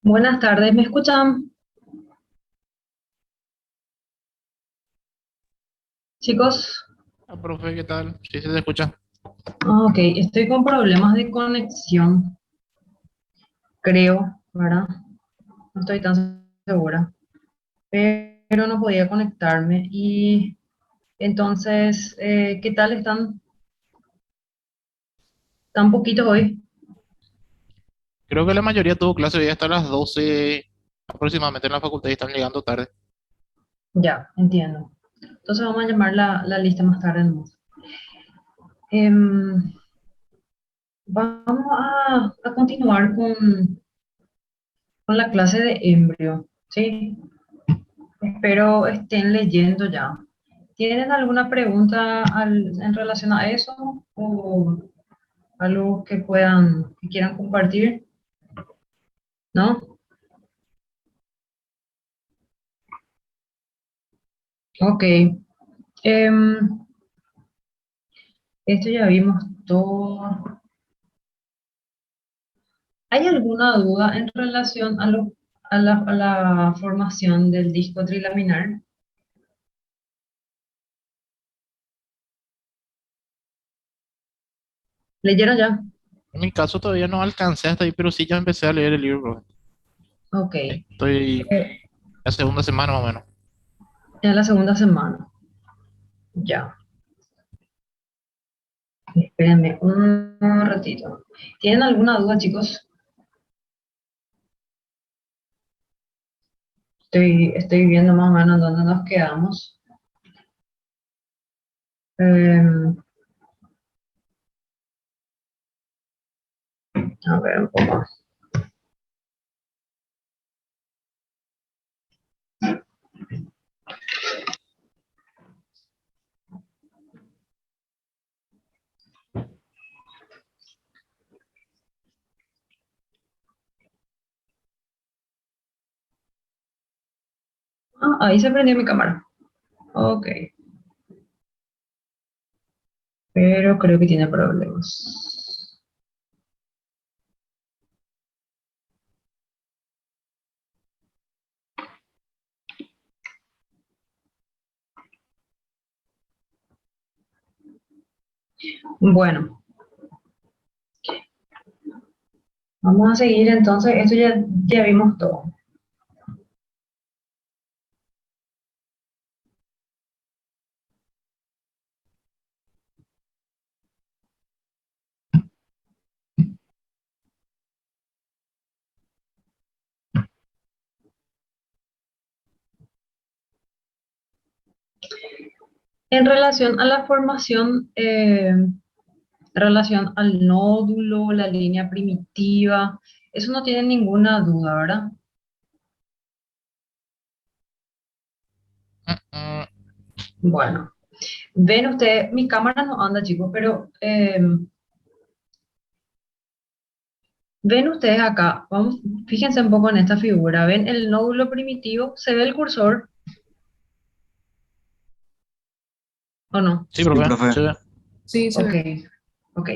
Buenas tardes, ¿me escuchan, chicos? Profe, ¿qué tal? Sí, se te escucha. Ok, estoy con problemas de conexión, creo, ¿verdad? No estoy tan segura, pero no podía conectarme. Y entonces, ¿qué tal están? ¿Tan poquitos hoy? Creo que la mayoría tuvo clase hoy hasta las 12 aproximadamente en la facultad y están llegando tarde. Ya, entiendo. Entonces vamos a llamar la lista más tarde nomás. Em, Vamos a continuar con la clase de embrio, ¿sí? Espero estén leyendo ya. ¿Tienen alguna pregunta en relación a eso o algo que quieran compartir? ¿No? Ok. Em, Esto ya vimos todo. ¿Hay alguna duda en relación a la formación del disco trilaminar? ¿Leyeron ya? En mi caso todavía no alcancé hasta ahí, pero sí ya empecé a leer el libro, profe. Ok. Estoy la segunda semana más o menos. Ya la segunda semana. Ya. Espérenme un ratito. ¿Tienen alguna duda, chicos? Estoy viendo más o menos dónde nos quedamos. Em, a ver un poco. Ah, ahí se prendió mi cámara. Ok, pero creo que tiene problemas. Bueno, vamos a seguir entonces. Esto ya vimos todo. En relación a la formación, relación al nódulo, la línea primitiva, eso no tiene ninguna duda, ¿verdad? Mm, mm. Bueno, ven ustedes, mi cámara no anda, chicos, pero ven ustedes acá, vamos, fíjense un poco en esta figura, ven el nódulo primitivo, ¿se ve el cursor o no? Sí, Sí, profe. profe. Sí. Sí, se Ok, ve. ok.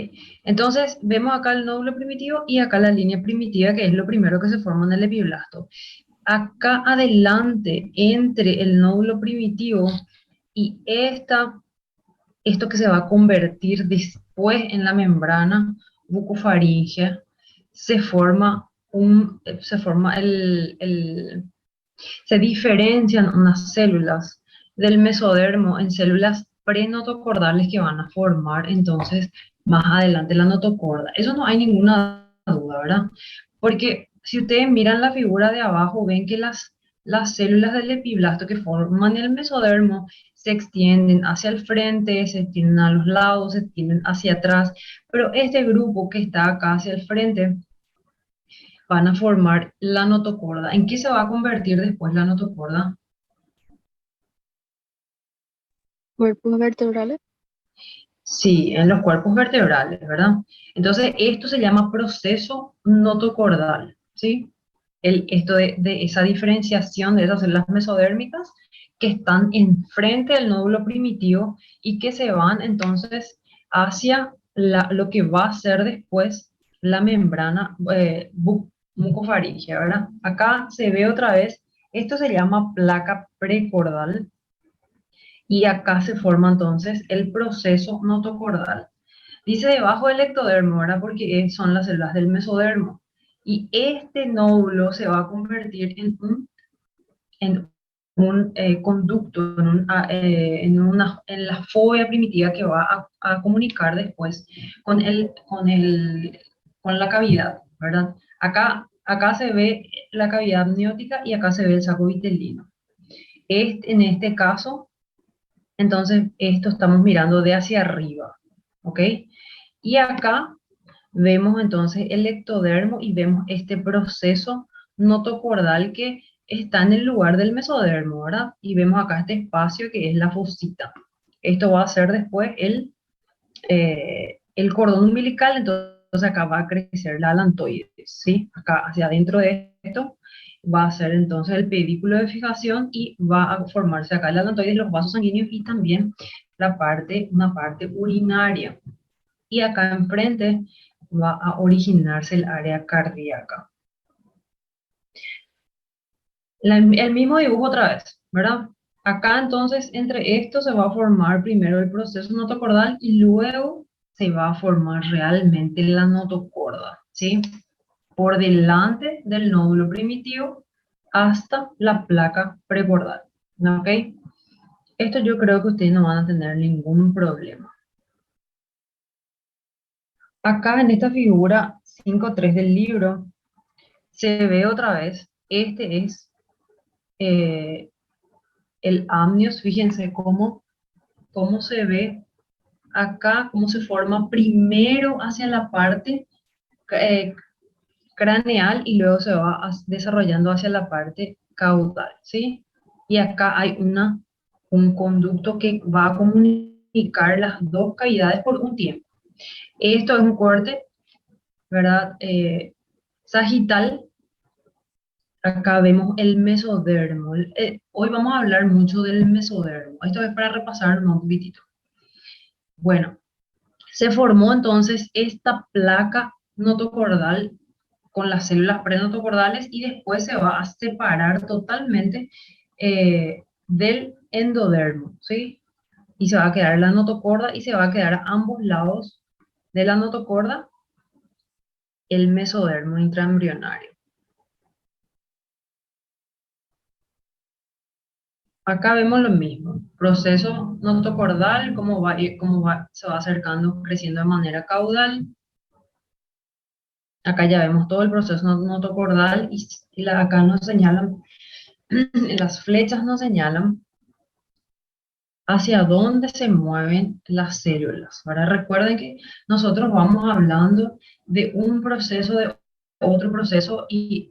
Entonces vemos acá el nódulo primitivo y acá la línea primitiva, que es lo primero que se forma en el epiblasto. Acá adelante, entre el nódulo primitivo y esto que se va a convertir después en la membrana bucofaringea, se diferencian unas células del mesodermo en células prenotocordales que van a formar entonces más adelante la notocorda. Eso no hay ninguna duda, ¿verdad? Porque si ustedes miran la figura de abajo, ven que las células del epiblasto que forman el mesodermo se extienden hacia el frente, se extienden a los lados, se extienden hacia atrás, pero este grupo que está acá hacia el frente van a formar la notocorda. ¿En qué se va a convertir después la notocorda? Cuerpos vertebrales. Sí, en los cuerpos vertebrales, ¿verdad? Entonces, esto se llama proceso notocordal, ¿sí? Esto de esa diferenciación de esas células mesodérmicas que están enfrente del nódulo primitivo y que se van entonces hacia lo que va a ser después la membrana mucofaringe, ¿verdad? Acá se ve otra vez, esto se llama placa precordal y acá se forma entonces el proceso notocordal. Dice debajo del ectodermo, ¿verdad? Porque son las células del mesodermo. Y este nódulo se va a convertir en un conducto, en la fobia primitiva que va a comunicar después con la cavidad, ¿verdad? Acá se ve la cavidad amniótica y acá se ve el saco vitelino. En este caso, entonces, esto estamos mirando de hacia arriba, ¿ok? Y acá vemos entonces el ectodermo y vemos este proceso notocordal que está en el lugar del mesodermo, ¿verdad? Y vemos acá este espacio que es la fosita. Esto va a ser después el cordón umbilical, entonces acá va a crecer la alantoides, ¿sí? Acá hacia adentro de esto va a ser entonces el pedículo de fijación y va a formarse acá el alantoides, los vasos sanguíneos y también una parte urinaria. Y acá enfrente va a originarse el área cardíaca. El mismo dibujo otra vez, ¿verdad? Acá entonces entre esto se va a formar primero el proceso notocordal y luego se va a formar realmente la notocorda, ¿sí? Por delante del nódulo primitivo hasta la placa precordal, ¿ok? Esto yo creo que ustedes no van a tener ningún problema. Acá en esta figura 5.3 del libro se ve otra vez, este es el amnios, fíjense cómo se ve acá, cómo se forma primero hacia la parte eh, craneal y luego se va desarrollando hacia la parte caudal, ¿sí? Y acá hay un conducto que va a comunicar las dos cavidades por un tiempo. Esto es un corte, ¿verdad? Sagital. Acá vemos el mesodermo. Hoy vamos a hablar mucho del mesodermo. Esto es para repasar un poquitito. Bueno, se formó entonces esta placa notocordal con las células prenotocordales y después se va a separar totalmente del endodermo, ¿sí? Y se va a quedar la notocorda y se va a quedar a ambos lados de la notocorda el mesodermo intraembrionario. Acá vemos lo mismo, proceso notocordal, se va acercando, creciendo de manera caudal. Acá ya vemos todo el proceso notocordal y acá nos señalan, las flechas nos señalan hacia dónde se mueven las células. Ahora recuerden que nosotros vamos hablando de un proceso, de otro proceso y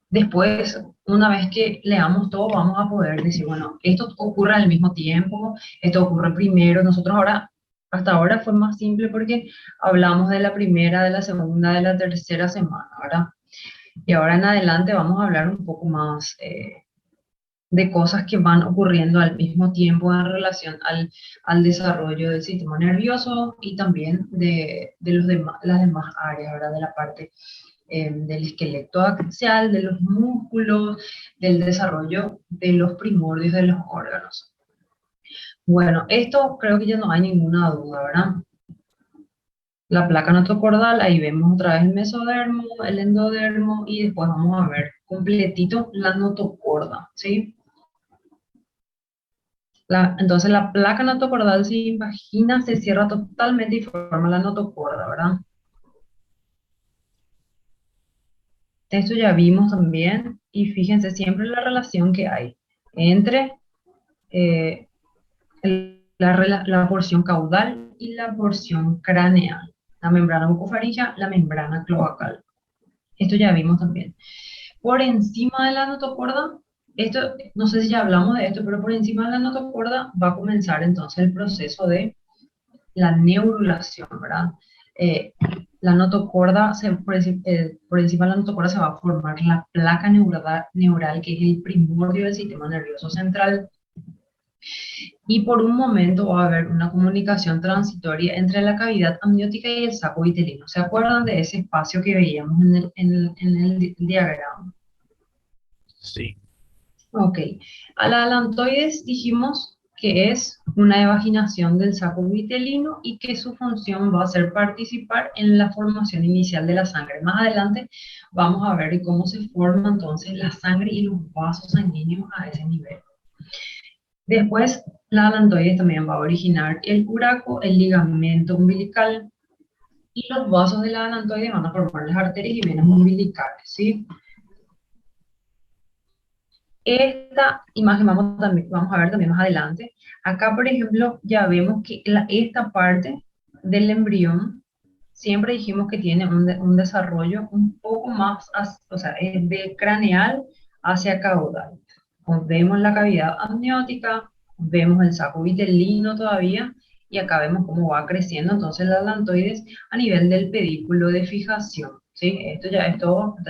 después, una vez que leamos todo, vamos a poder decir, bueno, esto ocurre al mismo tiempo, esto ocurre primero. Nosotros ahora, hasta ahora fue más simple porque hablamos de la primera, de la segunda, de la tercera semana, ¿verdad? Y ahora en adelante vamos a hablar un poco más de cosas que van ocurriendo al mismo tiempo en relación al desarrollo del sistema nervioso y también de las demás áreas, ¿verdad? De la parte del esqueleto axial, de los músculos, del desarrollo de los primordios de los órganos. Bueno, esto creo que ya no hay ninguna duda, ¿verdad? La placa notocordal, ahí vemos otra vez el mesodermo, el endodermo y después vamos a ver completito la notocorda, ¿sí? Entonces la placa notocordal se invagina, se cierra totalmente y forma la notocorda, ¿verdad? Esto ya vimos también y fíjense siempre la relación que hay entre eh, la porción caudal y la porción craneal, la membrana bucofaringea, la membrana cloacal. Esto ya vimos también. Por encima de la notocorda, esto, no sé si ya hablamos de esto, pero por encima de la notocorda va a comenzar entonces el proceso de la neurulación, ¿verdad? Eh, la notocorda, por encima de la notocorda se va a formar la placa neural, que es el primordio del sistema nervioso central. Y por un momento va a haber una comunicación transitoria entre la cavidad amniótica y el saco vitelino. ¿Se acuerdan de ese espacio que veíamos en el diagrama? Sí. Ok. A la alantoides dijimos que es una evaginación del saco vitelino y que su función va a ser participar en la formación inicial de la sangre. Más adelante vamos a ver cómo se forma entonces la sangre y los vasos sanguíneos a ese nivel. Después, la alantoides también va a originar el uraco, el ligamento umbilical y los vasos de la alantoides van a formar las arterias y venas umbilicales, ¿sí? Esta imagen vamos a ver también más adelante. Acá, por ejemplo, ya vemos que esta parte del embrión, siempre dijimos que tiene un desarrollo un poco más, o sea, es de craneal hacia caudal. Pues vemos la cavidad amniótica, vemos el saco vitelino todavía, y acá vemos cómo va creciendo entonces la alantoides a nivel del pedículo de fijación. ¿Sí? Estas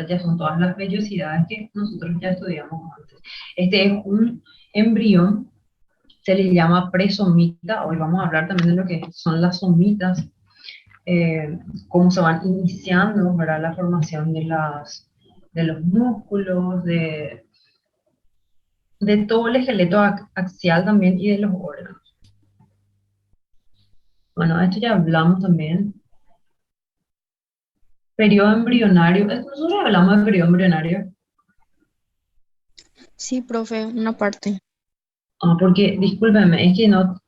ya son todas las vellosidades que nosotros ya estudiamos antes. Este es un embrión, se le llama presomita. Hoy vamos a hablar también de lo que son las somitas, cómo se van iniciando, ¿verdad? La formación de los músculos, de todo el esqueleto axial también y de los órganos. Bueno, esto ya hablamos también. Periodo embrionario. Nosotros hablamos de periodo embrionario. Sí, profe, una parte. Ah, porque, discúlpeme, es que no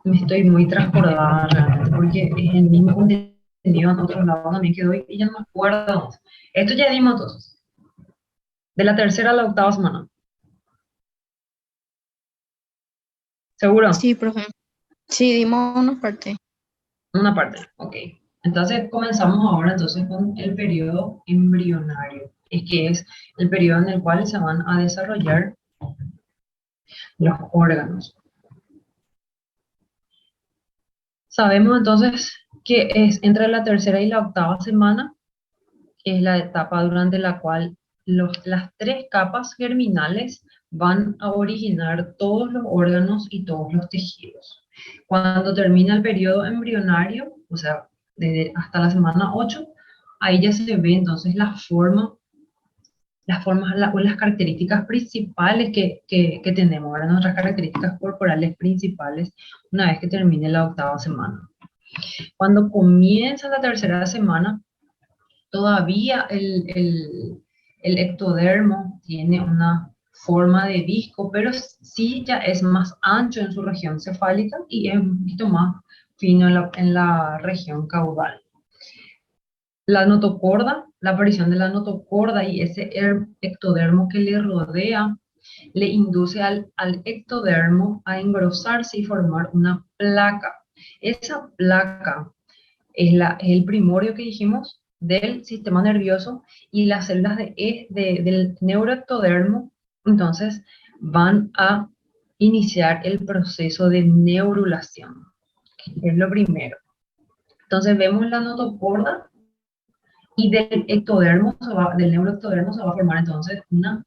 me estoy muy transbordada realmente, porque es el mismo contenido en otros lados también que doy y ya no me acuerdo. Esto ya dimos todos, de la tercera a la octava semana. ¿Seguro? Sí, profe. Sí, dimos una parte. Una parte, ok. Entonces comenzamos ahora entonces con el periodo embrionario, es que es el periodo en el cual se van a desarrollar los órganos. Sabemos entonces que es entre la tercera y la octava semana, que es la etapa durante la cual las tres capas germinales van a originar todos los órganos y todos los tejidos. Cuando termina el periodo embrionario, o sea, hasta la semana 8, ahí ya se ve entonces las formas o las características principales que tenemos, ahora nuestras características corporales principales una vez que termine la octava semana. Cuando comienza la tercera semana, todavía el ectodermo tiene una forma de disco, pero sí ya es más ancho en su región cefálica y es un poquito más fino en la región caudal. La notocorda, la aparición de la notocorda y ese ectodermo que le rodea, le induce al ectodermo a engrosarse y formar una placa. Esa placa es el primorio que dijimos del sistema nervioso y las células del neuroectodermo, entonces van a iniciar el proceso de neurulación, que es lo primero. Entonces vemos la notocorda y del neuroectodermo se va a formar entonces una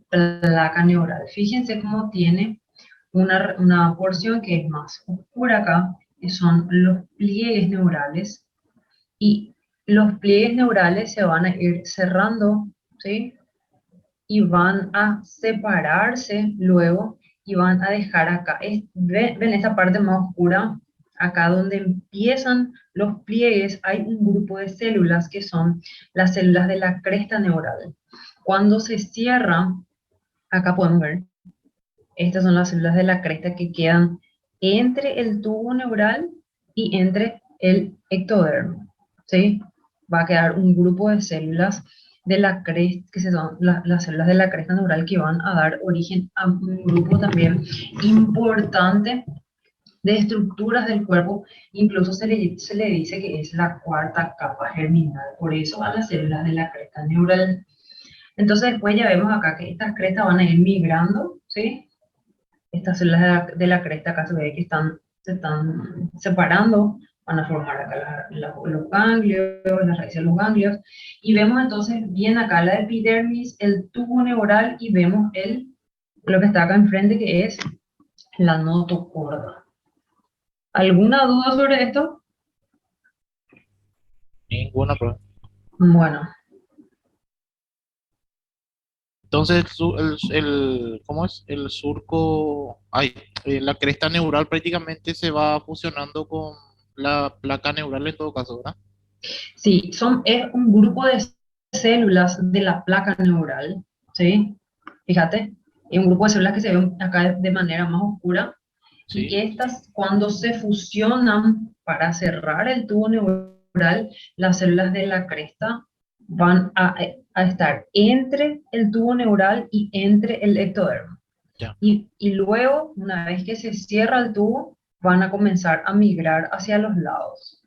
placa neural. Fíjense cómo tiene una porción que es más oscura acá, que son los pliegues neurales, y los pliegues neurales se van a ir cerrando, ¿sí? Y van a separarse luego y van a dejar acá. ¿Ven esa parte más oscura? Acá donde empiezan los pliegues hay un grupo de células que son las células de la cresta neural. Cuando se cierra, acá podemos ver, estas son las células de la cresta que quedan entre el tubo neural y entre el ectodermo, ¿sí? Va a quedar un grupo de células de la cresta, que son las células de la cresta neural, que van a dar origen a un grupo también importante de estructuras del cuerpo. Incluso se le dice que es la cuarta capa germinal, por eso a las células de la cresta neural. Entonces después ya vemos acá que estas crestas van a ir migrando, ¿sí? Estas células de la cresta acá se ve que se están separando, van a formar acá los ganglios, las raíces de los ganglios, y vemos entonces bien acá la epidermis, el tubo neural, y vemos lo que está acá enfrente, que es la notocorda. ¿Alguna duda sobre esto? Ninguna prueba. Bueno, Entonces, ¿cómo es? El surco, ay, la cresta neural prácticamente se va fusionando con la placa neural en todo caso, ¿verdad? sí, es un grupo de células de la placa neural, ¿sí? Fíjate, es un grupo de células que se ven acá de manera más oscura y Sí, estas cuando se fusionan para cerrar el tubo neural, las células de la cresta van a estar entre el tubo neural y entre el ectodermo. ya, Y luego, una vez que se cierra el tubo, van a comenzar a migrar hacia los lados.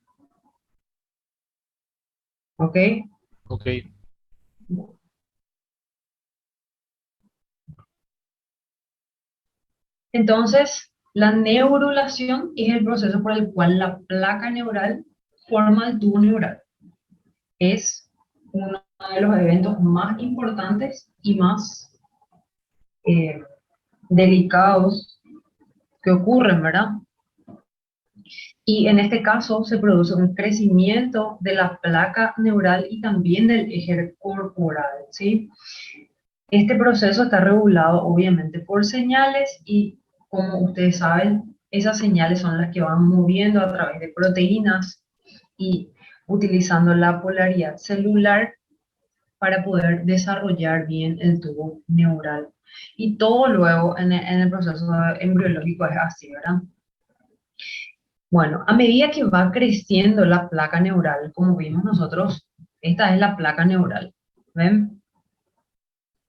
¿Ok? ok. Entonces, la neurulación es el proceso por el cual la placa neural forma el tubo neural. Es uno de los eventos más importantes y más eh, delicados que ocurren, ¿verdad? Y en este caso se produce un crecimiento de la placa neural y también del eje corporal, ¿sí? Este proceso está regulado obviamente por señales y como ustedes saben, esas señales son las que van moviendo a través de proteínas y utilizando la polaridad celular para poder desarrollar bien el tubo neural. Y todo luego en el proceso embriológico es así, ¿verdad? Bueno, a medida que va creciendo la placa neural, como vimos nosotros, esta es la placa neural, ¿ven?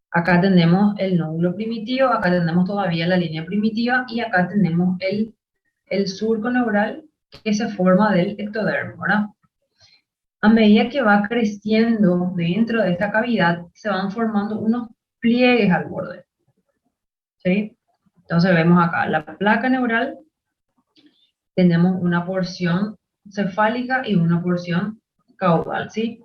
Acá tenemos el nódulo primitivo, acá tenemos todavía la línea primitiva y acá tenemos el surco neural que se forma del ectodermo, ¿verdad? A medida que va creciendo dentro de esta cavidad, se van formando unos pliegues al borde, ¿sí? Entonces vemos acá la placa neural, tenemos una porción cefálica y una porción caudal, ¿sí?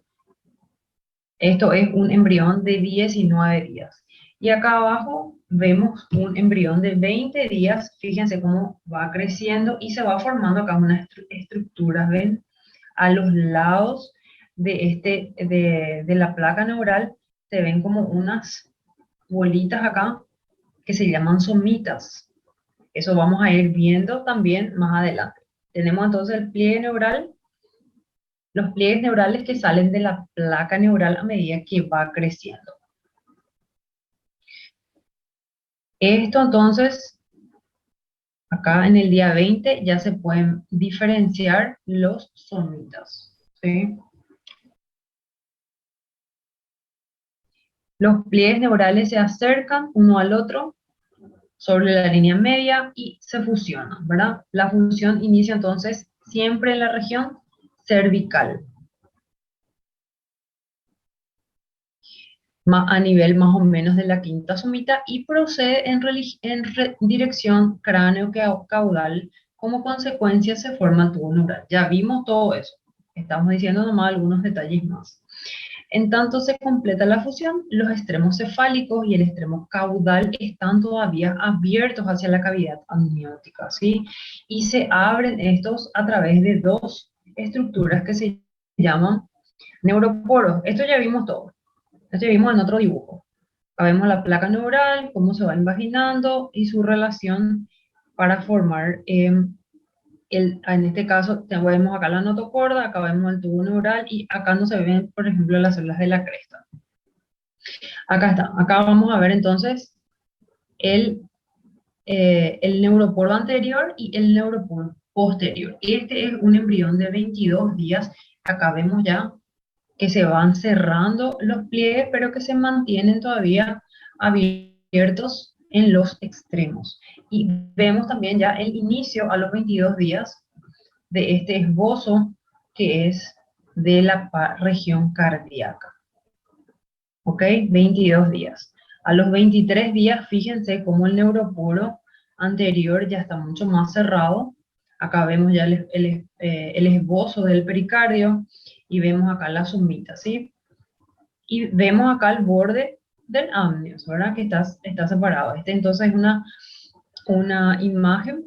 Esto es un embrión de 19 días. Y acá abajo vemos un embrión de 20 días. Fíjense cómo va creciendo y se va formando acá unas estructuras, ¿ven? A los lados de la placa neural se ven como unas bolitas acá que se llaman somitas. Eso vamos a ir viendo también más adelante. Tenemos entonces el pliegue neural, los pliegues neurales que salen de la placa neural a medida que va creciendo. Esto entonces, acá en el día 20 ya se pueden diferenciar los somitas, ¿sí? Los pliegues neurales se acercan uno al otro sobre la línea media y se fusionan, ¿verdad? La fusión inicia entonces siempre en la región cervical, a nivel más o menos de la quinta somita y procede en dirección cráneo-caudal. Como consecuencia se forma el tubo neural. Ya vimos todo eso. Estamos diciendo nomás algunos detalles más. En tanto se completa la fusión, los extremos cefálicos y el extremo caudal están todavía abiertos hacia la cavidad amniótica, ¿sí? Y se abren estos a través de dos estructuras que se llaman neuroporos. Esto ya vimos todo. Esto ya vimos en otro dibujo. Acá vemos la placa neural, cómo se va invaginando y su relación para formar en este caso, vemos acá la notocorda, acá vemos el tubo neural y acá no se ven, por ejemplo, las células de la cresta. Acá está, acá vamos a ver entonces el, el neuroporo anterior y el neuroporo posterior. Este es un embrión de 22 días. Acá vemos ya que se van cerrando los pliegues, pero que se mantienen todavía abiertos en los extremos. Y vemos también ya el inicio a los 22 días de este esbozo que es de la región cardíaca. ¿Ok? 22 días. A los 23 días, fíjense cómo el neuroporo anterior ya está mucho más cerrado. Acá vemos ya el esbozo del pericardio y vemos acá la sumita, ¿sí? Y vemos acá el borde del amnios, ¿verdad? Que está separado. Este entonces es una imagen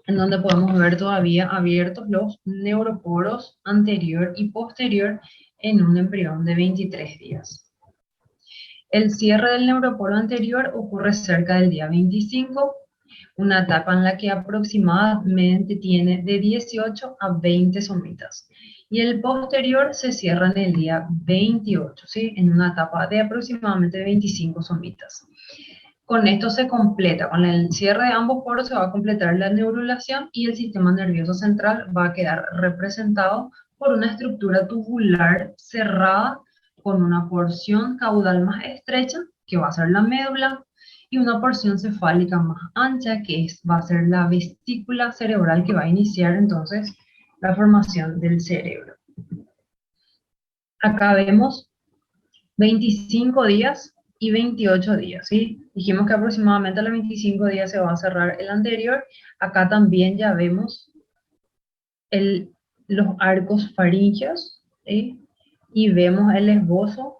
en donde podemos ver todavía abiertos los neuroporos anterior y posterior en un embrión de 23 días. El cierre del neuroporo anterior ocurre cerca del día 25, una etapa en la que aproximadamente tiene de 18 a 20 somitas. Y el posterior se cierra en el día 28, ¿sí? En una etapa de aproximadamente 25 somitas. Con esto se completa, con el cierre de ambos poros se va a completar la neurulación y el sistema nervioso central va a quedar representado por una estructura tubular cerrada con una porción caudal más estrecha, que va a ser la médula, y una porción cefálica más ancha, que va a ser la vesícula cerebral, que va a iniciar entonces la formación del cerebro. Acá vemos 25 días y 28 días, ¿sí? Dijimos que aproximadamente a los 25 días se va a cerrar el anterior. Acá también ya vemos los arcos faringeos, ¿sí? Y vemos el esbozo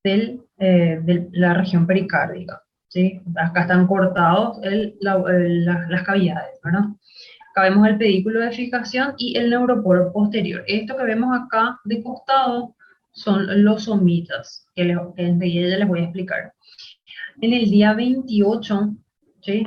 de la región pericárdica, ¿sí? Acá están cortados las cavidades, ¿verdad? Acá vemos el pedículo de fijación y el neuroporo posterior. Esto que vemos acá de costado son los somitas, que enseguida ya les voy a explicar. En el día 28, ¿sí?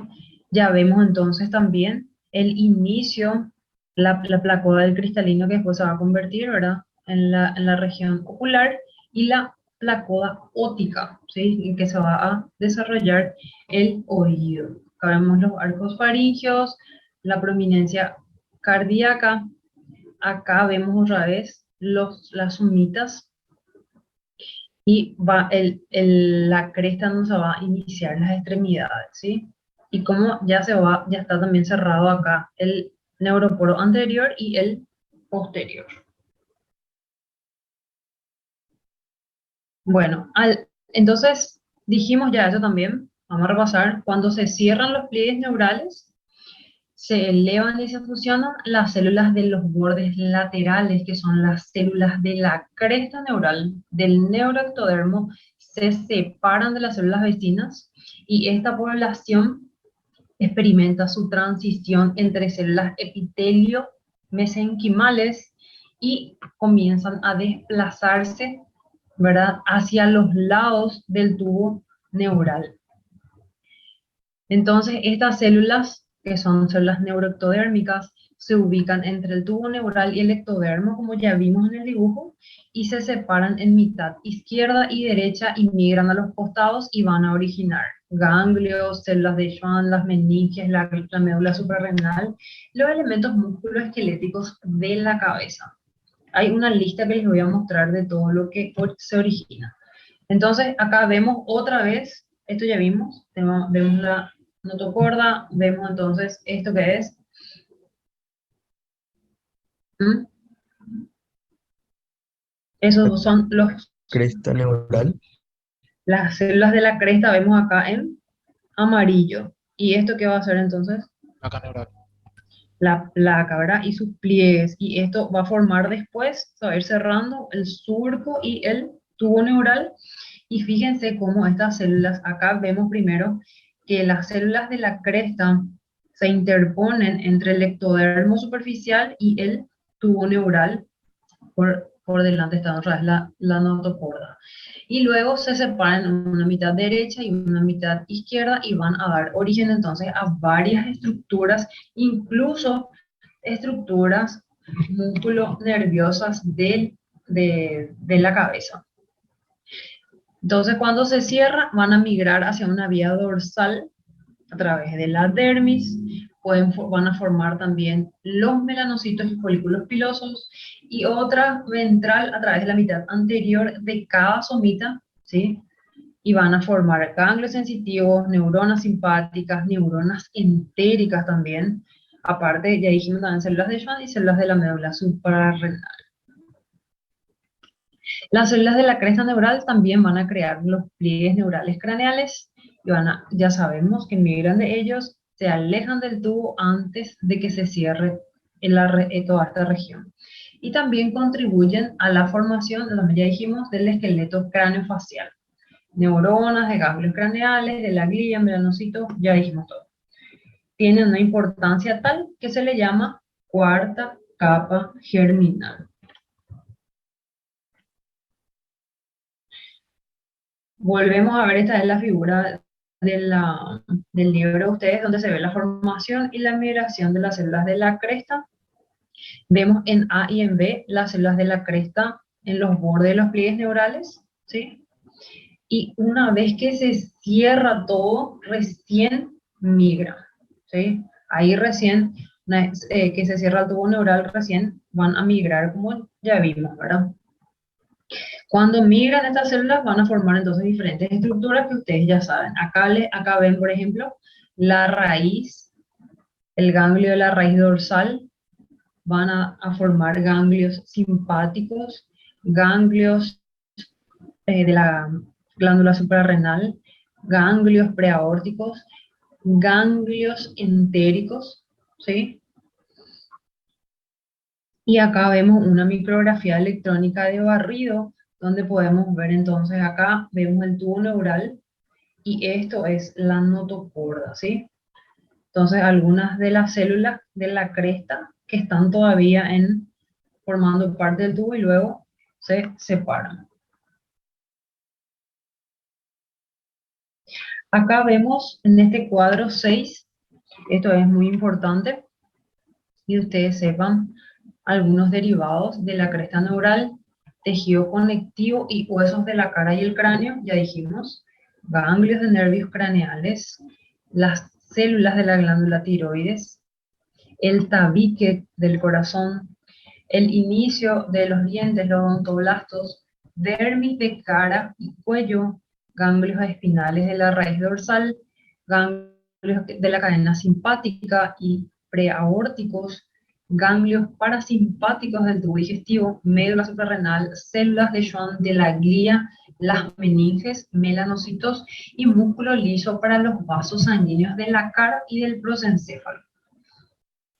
Ya vemos entonces también el inicio, la placoda del cristalino que después se va a convertir, ¿verdad? En la región ocular, y la placoda óptica, ¿sí? En que se va a desarrollar el oído. Acá vemos los arcos faringeos, la prominencia cardíaca. Acá vemos otra vez las somitas, y la cresta nos va a iniciar las extremidades, ¿sí? Y como ya está también cerrado acá el neuroporo anterior y el posterior. Bueno, entonces dijimos ya eso también. Vamos a repasar. Cuando se cierran los pliegues neurales, se elevan y se fusionan las células de los bordes laterales, que son las células de la cresta neural del neuroectodermo, se separan de las células vecinas, y esta población experimenta su transición entre células epitelio mesenquimales y comienzan a desplazarse, ¿verdad?, hacia los lados del tubo neural. Entonces, estas células, que son células neuroectodérmicas, se ubican entre el tubo neural y el ectodermo, como ya vimos en el dibujo, y se separan en mitad izquierda y derecha y migran a los costados y van a originar ganglios, células de Schwann, las meninges, la médula suprarrenal, los elementos musculoesqueléticos de la cabeza. Hay una lista que les voy a mostrar de todo lo que se origina. Entonces, acá vemos otra vez, esto ya vimos, vemos la notocorda, vemos entonces esto que es. Esos son Cresta neural. las células de la cresta, vemos acá en amarillo. ¿Y esto qué va a ser entonces? Placa neural. La placa, ¿verdad? Y sus pliegues. Y esto va a formar después, se va a ir cerrando el surco y el tubo neural. Y fíjense cómo estas células, acá vemos primero que las células de la cresta se interponen entre el ectodermo superficial y el tubo neural. Por delante está otra vez la notocorda. Y luego se separan en una mitad derecha y una mitad izquierda, y van a dar origen entonces a varias estructuras, incluso estructuras músculo-nerviosas de la cabeza. Entonces, cuando se cierra, van a migrar hacia una vía dorsal a través de la dermis, van a formar también los melanocitos y folículos pilosos, y otra ventral a través de la mitad anterior de cada somita, ¿sí? Y van a formar ganglios sensitivos, neuronas simpáticas, neuronas entéricas también. Aparte, ya dijimos también células de Schwann y células de la médula suprarrenal. Las células de la cresta neural también van a crear los pliegues neurales craneales, y ya sabemos que migran de ellos, se alejan del tubo antes de que se cierre toda esta región. Y también contribuyen a la formación, ya dijimos, del esqueleto craneofacial. Neuronas, de ganglios craneales, de la glía, melanocitos, ya dijimos todo. tienen una importancia tal que se le llama cuarta capa germinal. Volvemos a ver, esta es la figura del libro de ustedes, donde se ve la formación y la migración de las células de la cresta. Vemos en A y en B las células de la cresta en los bordes de los pliegues neurales, ¿sí? Y una vez que se cierra todo, recién migra, ¿sí? Ahí recién, una vez, que se cierra el tubo neural, recién van a migrar, como ya vimos, ¿verdad? Cuando migran estas células van a formar entonces diferentes estructuras que ustedes ya saben. Acá ven, por ejemplo, la raíz, el ganglio de la raíz dorsal, van a formar ganglios simpáticos, ganglios de la glándula suprarrenal, ganglios preaórticos, ganglios entéricos, ¿sí? Y acá vemos una micrografía electrónica de barrido, donde podemos ver entonces acá, vemos el tubo neural, y esto es la notocorda, ¿sí? Entonces algunas de las células de la cresta que están todavía formando parte del tubo y luego se separan. Acá vemos en este cuadro 6, esto es muy importante, y ustedes sepan algunos derivados de la cresta neural, tejido conectivo y huesos de la cara y el cráneo, ya dijimos, ganglios de nervios craneales, las células de la glándula tiroides, el tabique del corazón, el inicio de los dientes, los odontoblastos, dermis de cara y cuello, ganglios espinales de la raíz dorsal, ganglios de la cadena simpática y preaórticos, ganglios parasimpáticos del tubo digestivo, médula suprarrenal, células de Schwann de la glía, las meninges, melanocitos y músculo liso para los vasos sanguíneos de la cara y del prosencéfalo.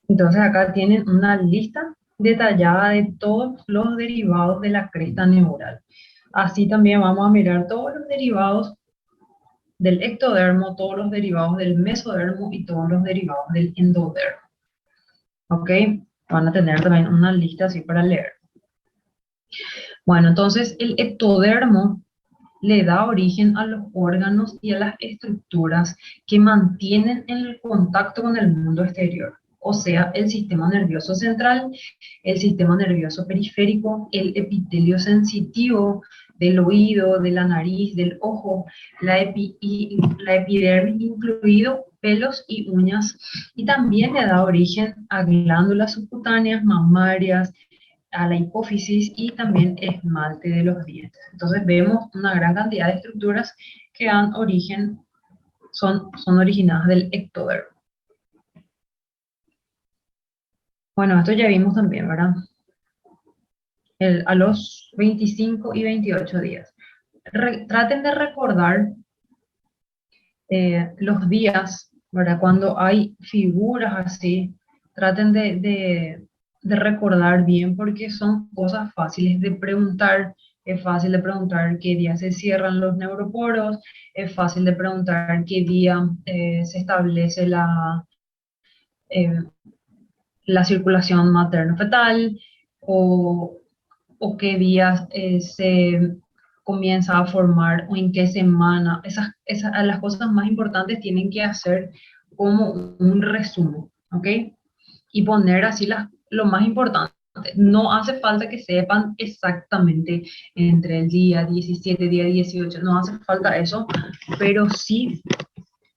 Entonces acá tienen una lista detallada de todos los derivados de la cresta neural. Así también vamos a mirar todos los derivados del ectodermo, todos los derivados del mesodermo y todos los derivados del endodermo. ¿Ok? Van a tener también una lista así para leer. Bueno, entonces el ectodermo le da origen a los órganos y a las estructuras que mantienen el contacto con el mundo exterior. O sea, el sistema nervioso central, el sistema nervioso periférico, el epitelio sensitivo del oído, de la nariz, del ojo, la epidermis, incluido pelos y uñas, y también le da origen a glándulas subcutáneas, mamarias, a la hipófisis y también esmalte de los dientes. Entonces vemos una gran cantidad de estructuras que dan origen, son originadas del ectodermo. Bueno, esto ya vimos también, ¿verdad? A los 25 y 28 días. Traten de recordar los días, ¿verdad? Cuando hay figuras así, traten de recordar bien porque son cosas fáciles de preguntar. Es fácil de preguntar qué día se cierran los neuroporos, es fácil de preguntar qué día se establece eh, la circulación materno-fetal o qué días se comienza a formar o en qué semana. Las cosas más importantes tienen que hacer como un resumen, ¿ok? Y poner así lo más importante. No hace falta que sepan exactamente entre el día 17, día 18, no hace falta eso, pero sí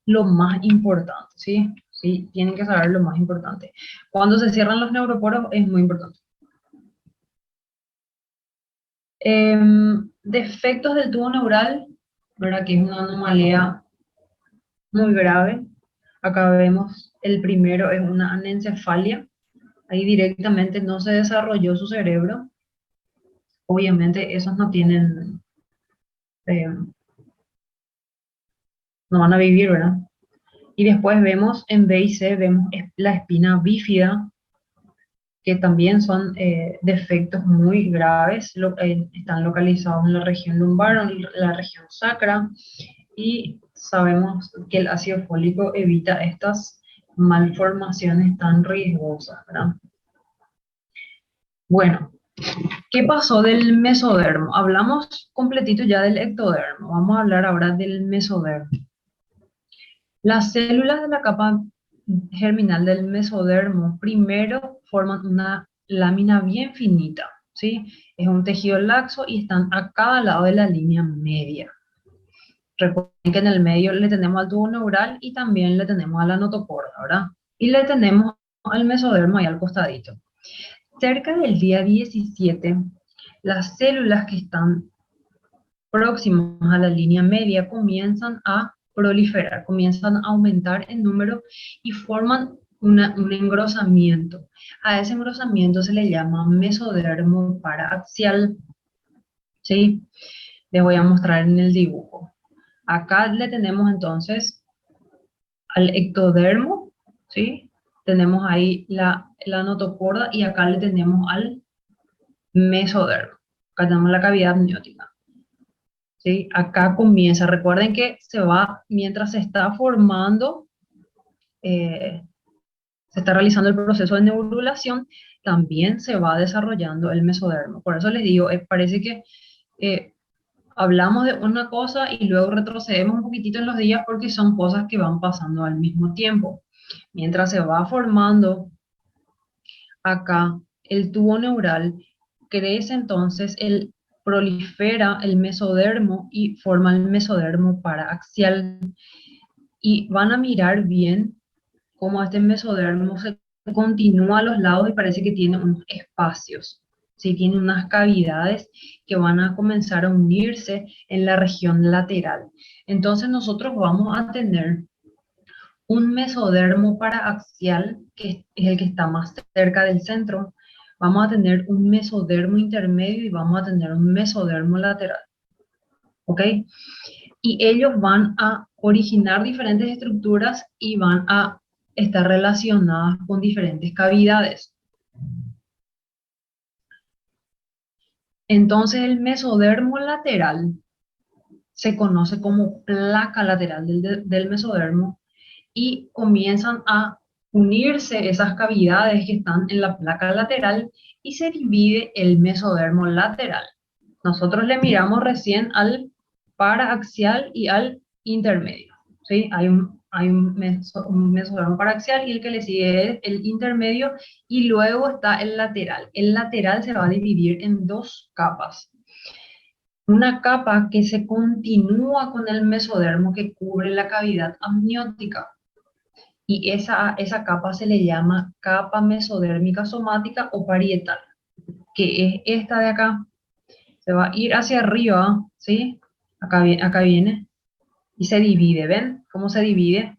lo más importante, ¿sí? Sí, tienen que saber lo más importante. Cuando se cierran los neuroporos es muy importante. Defectos del tubo neural, ¿verdad? Que es una anomalía muy grave. Acá vemos el primero es una anencefalia. Ahí directamente no se desarrolló su cerebro. Obviamente esos no tienen, eh, no van a vivir, ¿verdad? Y después vemos en B y C, vemos la espina bífida, que también son defectos muy graves, están localizados en la región lumbar, en la región sacra, y sabemos que el ácido fólico evita estas malformaciones tan riesgosas, ¿verdad? Bueno, ¿qué pasó del mesodermo? Hablamos completito ya del ectodermo. Vamos a hablar ahora del mesodermo. Las células de la capa germinal del mesodermo primero forman una lámina bien finita, ¿sí? Es un tejido laxo y están a cada lado de la línea media. Recuerden que en el medio le tenemos al tubo neural y también le tenemos a la notocorda, ¿verdad? Y le tenemos al mesodermo ahí al costadito. Cerca del día 17, las células que están próximas a la línea media comienzan a proliferar, comienzan a aumentar en número y forman un engrosamiento. A ese engrosamiento se le llama mesodermo paraaxial, ¿sí? Les voy a mostrar en el dibujo. Acá le tenemos entonces al ectodermo, ¿sí? Tenemos ahí la notocorda y acá le tenemos al mesodermo. Acá tenemos la cavidad amniótica. ¿Sí? Acá comienza, recuerden que se va, mientras se está formando, se está realizando el proceso de neurulación, también se va desarrollando el mesodermo. Por eso les digo, parece que eh, hablamos de una cosa y luego retrocedemos un poquitito en los días porque son cosas que van pasando al mismo tiempo. Mientras se va formando acá el tubo neural, crece entonces prolifera el mesodermo y forma el mesodermo paraaxial. Y van a mirar bien cómo este mesodermo se continúa a los lados y parece que tiene unos espacios. ¿Sí? Tiene unas cavidades que van a comenzar a unirse en la región lateral. Entonces nosotros vamos a tener un mesodermo paraaxial, que es el que está más cerca del centro. Vamos a tener un mesodermo intermedio y vamos a tener un mesodermo lateral. ¿Ok? Y ellos van a originar diferentes estructuras y van a estar relacionadas con diferentes cavidades. Entonces el mesodermo lateral se conoce como placa lateral del mesodermo y comienzan a unirse esas cavidades que están en la placa lateral y se divide el mesodermo lateral. Nosotros le miramos recién al paraaxial y al intermedio, ¿sí? Un mesodermo paraaxial y el que le sigue es el intermedio y luego está el lateral. El lateral se va a dividir en dos capas. Una capa que se continúa con el mesodermo que cubre la cavidad amniótica y esa capa se le llama capa mesodérmica somática o parietal, que es esta de acá. Se va a ir hacia arriba, ¿sí? Acá viene y se divide, ¿ven cómo se divide?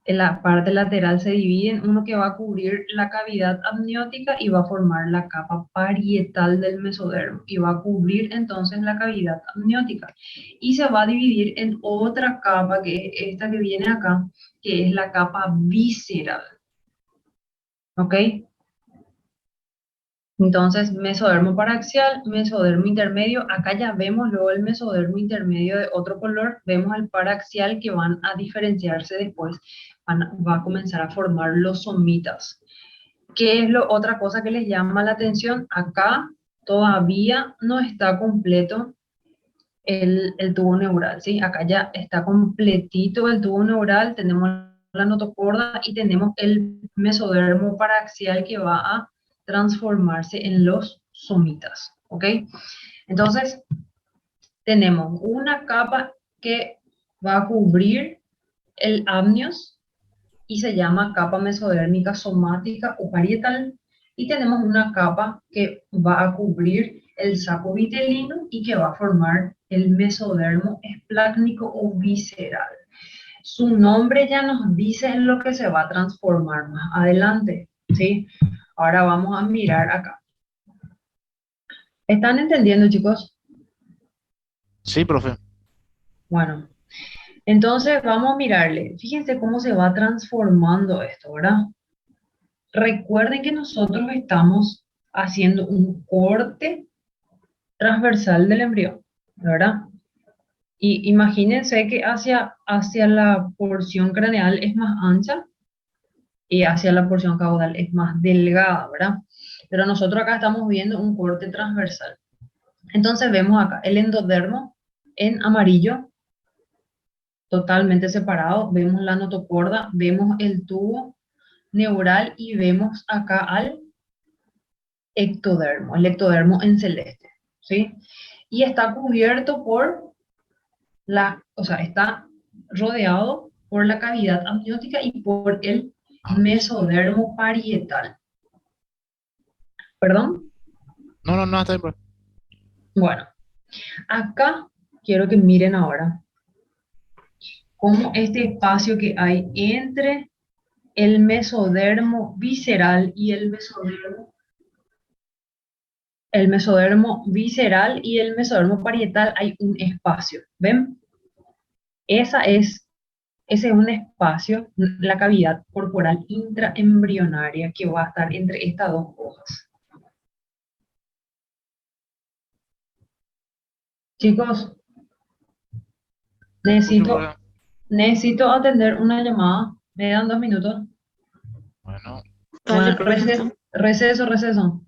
En la parte lateral se divide en uno que va a cubrir la cavidad amniótica y va a formar la capa parietal del mesodermo y va a cubrir entonces la cavidad amniótica y se va a dividir en otra capa que es esta que viene acá, que es la capa visceral. ¿Ok? Entonces, mesodermo paraaxial, mesodermo intermedio, acá ya vemos luego el mesodermo intermedio de otro color, vemos el paraaxial que van a diferenciarse después, va a comenzar a formar los somitas. ¿Qué es otra cosa que les llama la atención? Acá todavía no está completo el tubo neural, ¿sí? Acá ya está completito el tubo neural, tenemos la notocorda y tenemos el mesodermo paraaxial que va a transformarse en los somitas, ¿ok? Entonces, tenemos una capa que va a cubrir el amnios y se llama capa mesodérmica somática o parietal, y tenemos una capa que va a cubrir el saco vitelino y que va a formar el mesodermo esplácnico o visceral. Su nombre ya nos dice en lo que se va a transformar más adelante, ¿sí? Ahora vamos a mirar acá. ¿Están entendiendo, chicos? Sí, profe. Bueno, entonces vamos a mirarle. Fíjense cómo se va transformando esto, ¿verdad? Recuerden que nosotros estamos haciendo un corte transversal del embrión, ¿verdad? Y imagínense que hacia la porción craneal es más ancha y hacia la porción caudal es más delgada, ¿verdad? Pero nosotros acá estamos viendo un corte transversal. Entonces vemos acá el endodermo en amarillo, totalmente separado. Vemos la notocorda, vemos el tubo neural y vemos acá al ectodermo, el ectodermo en celeste, ¿sí? Y está cubierto por o sea, está rodeado por la cavidad amniótica y por el mesodermo parietal. ¿Perdón? No, no, no, está bien, profe. Bueno, acá quiero que miren ahora cómo este espacio que hay entre el mesodermo visceral y el mesodermo visceral y el mesodermo parietal hay un espacio, ¿ven? Esa es, ese es un espacio, la cavidad corporal intraembrionaria que va a estar entre estas dos hojas. Chicos, Escucho, necesito, profe. necesito atender una llamada. ¿Me dan 2 minutos? Bueno. Dale, Bueno, profe. receso, receso.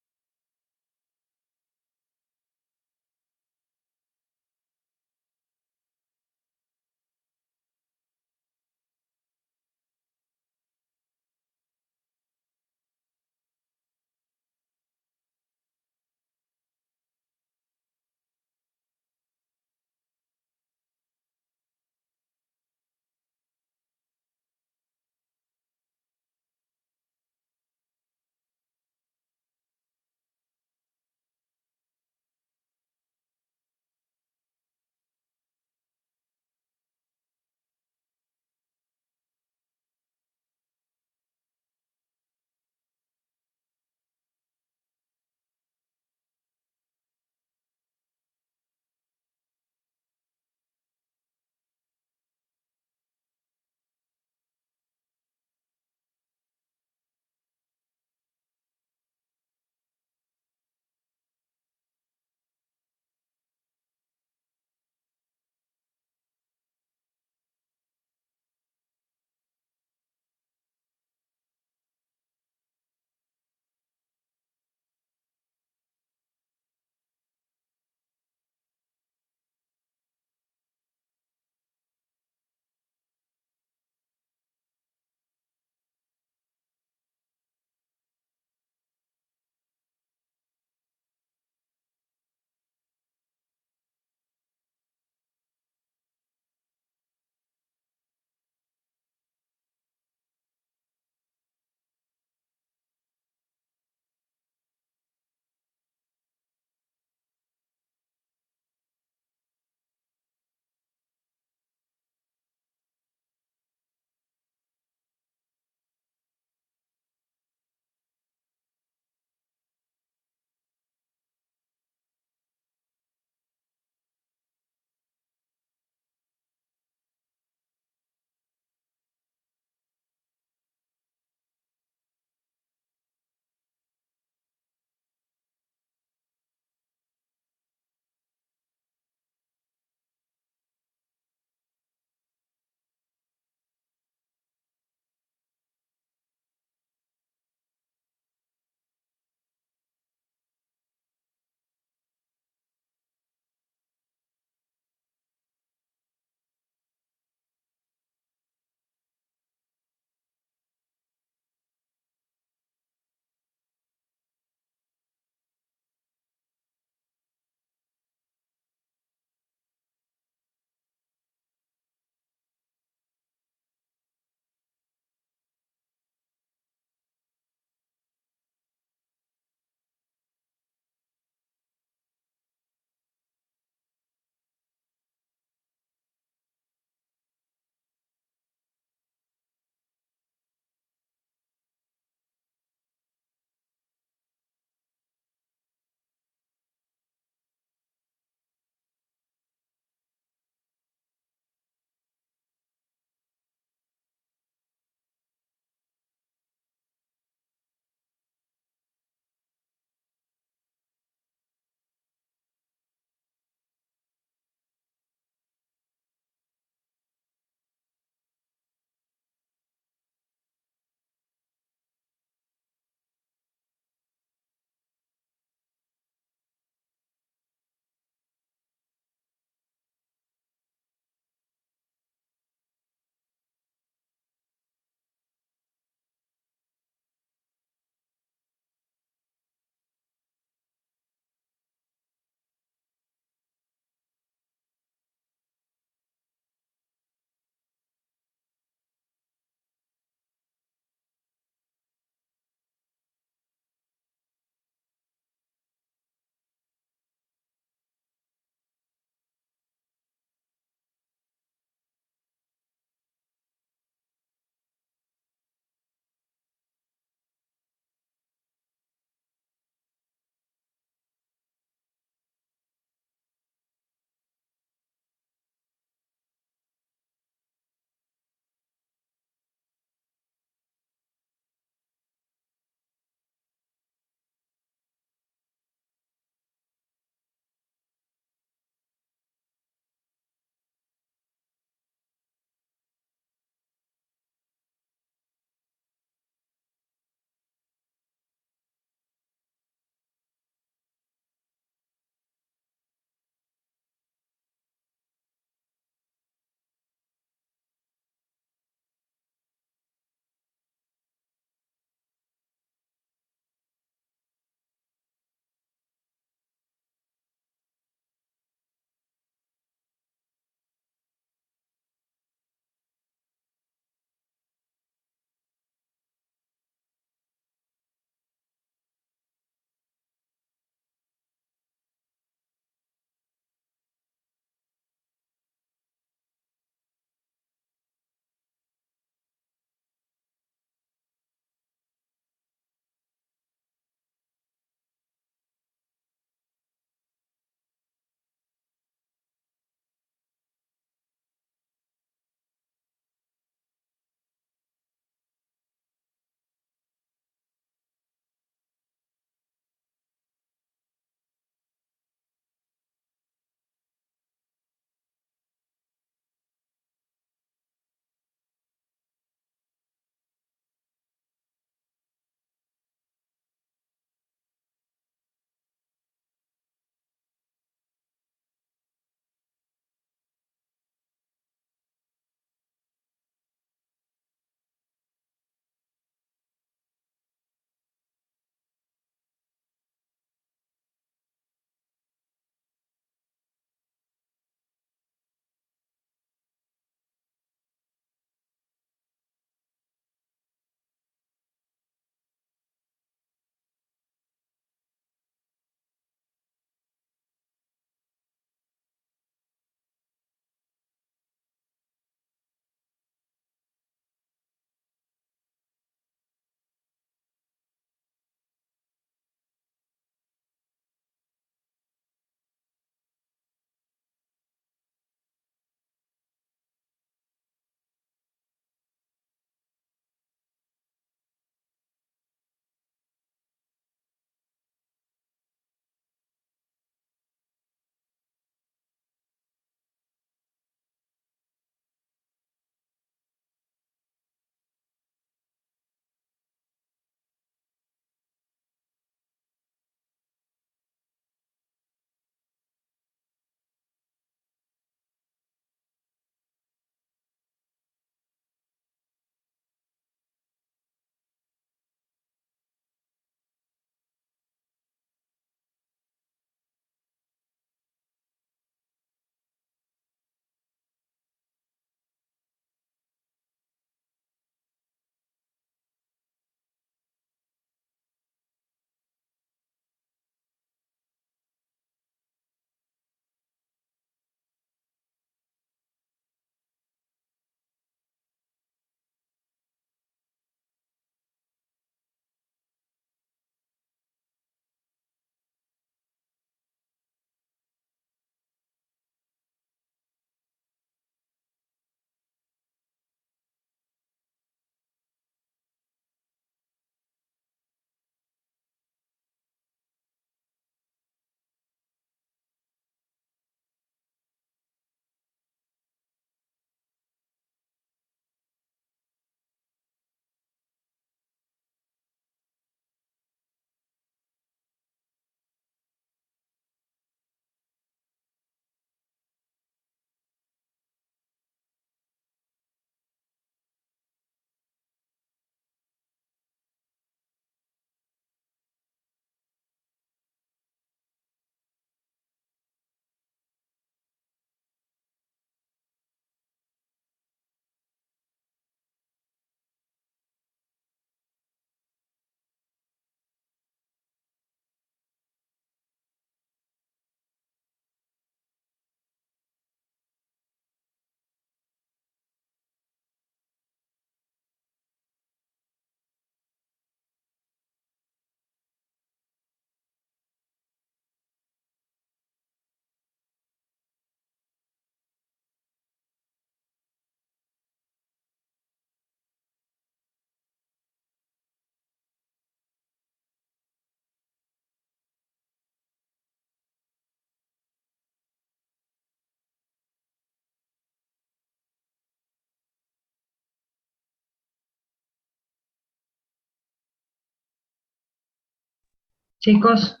Chicos,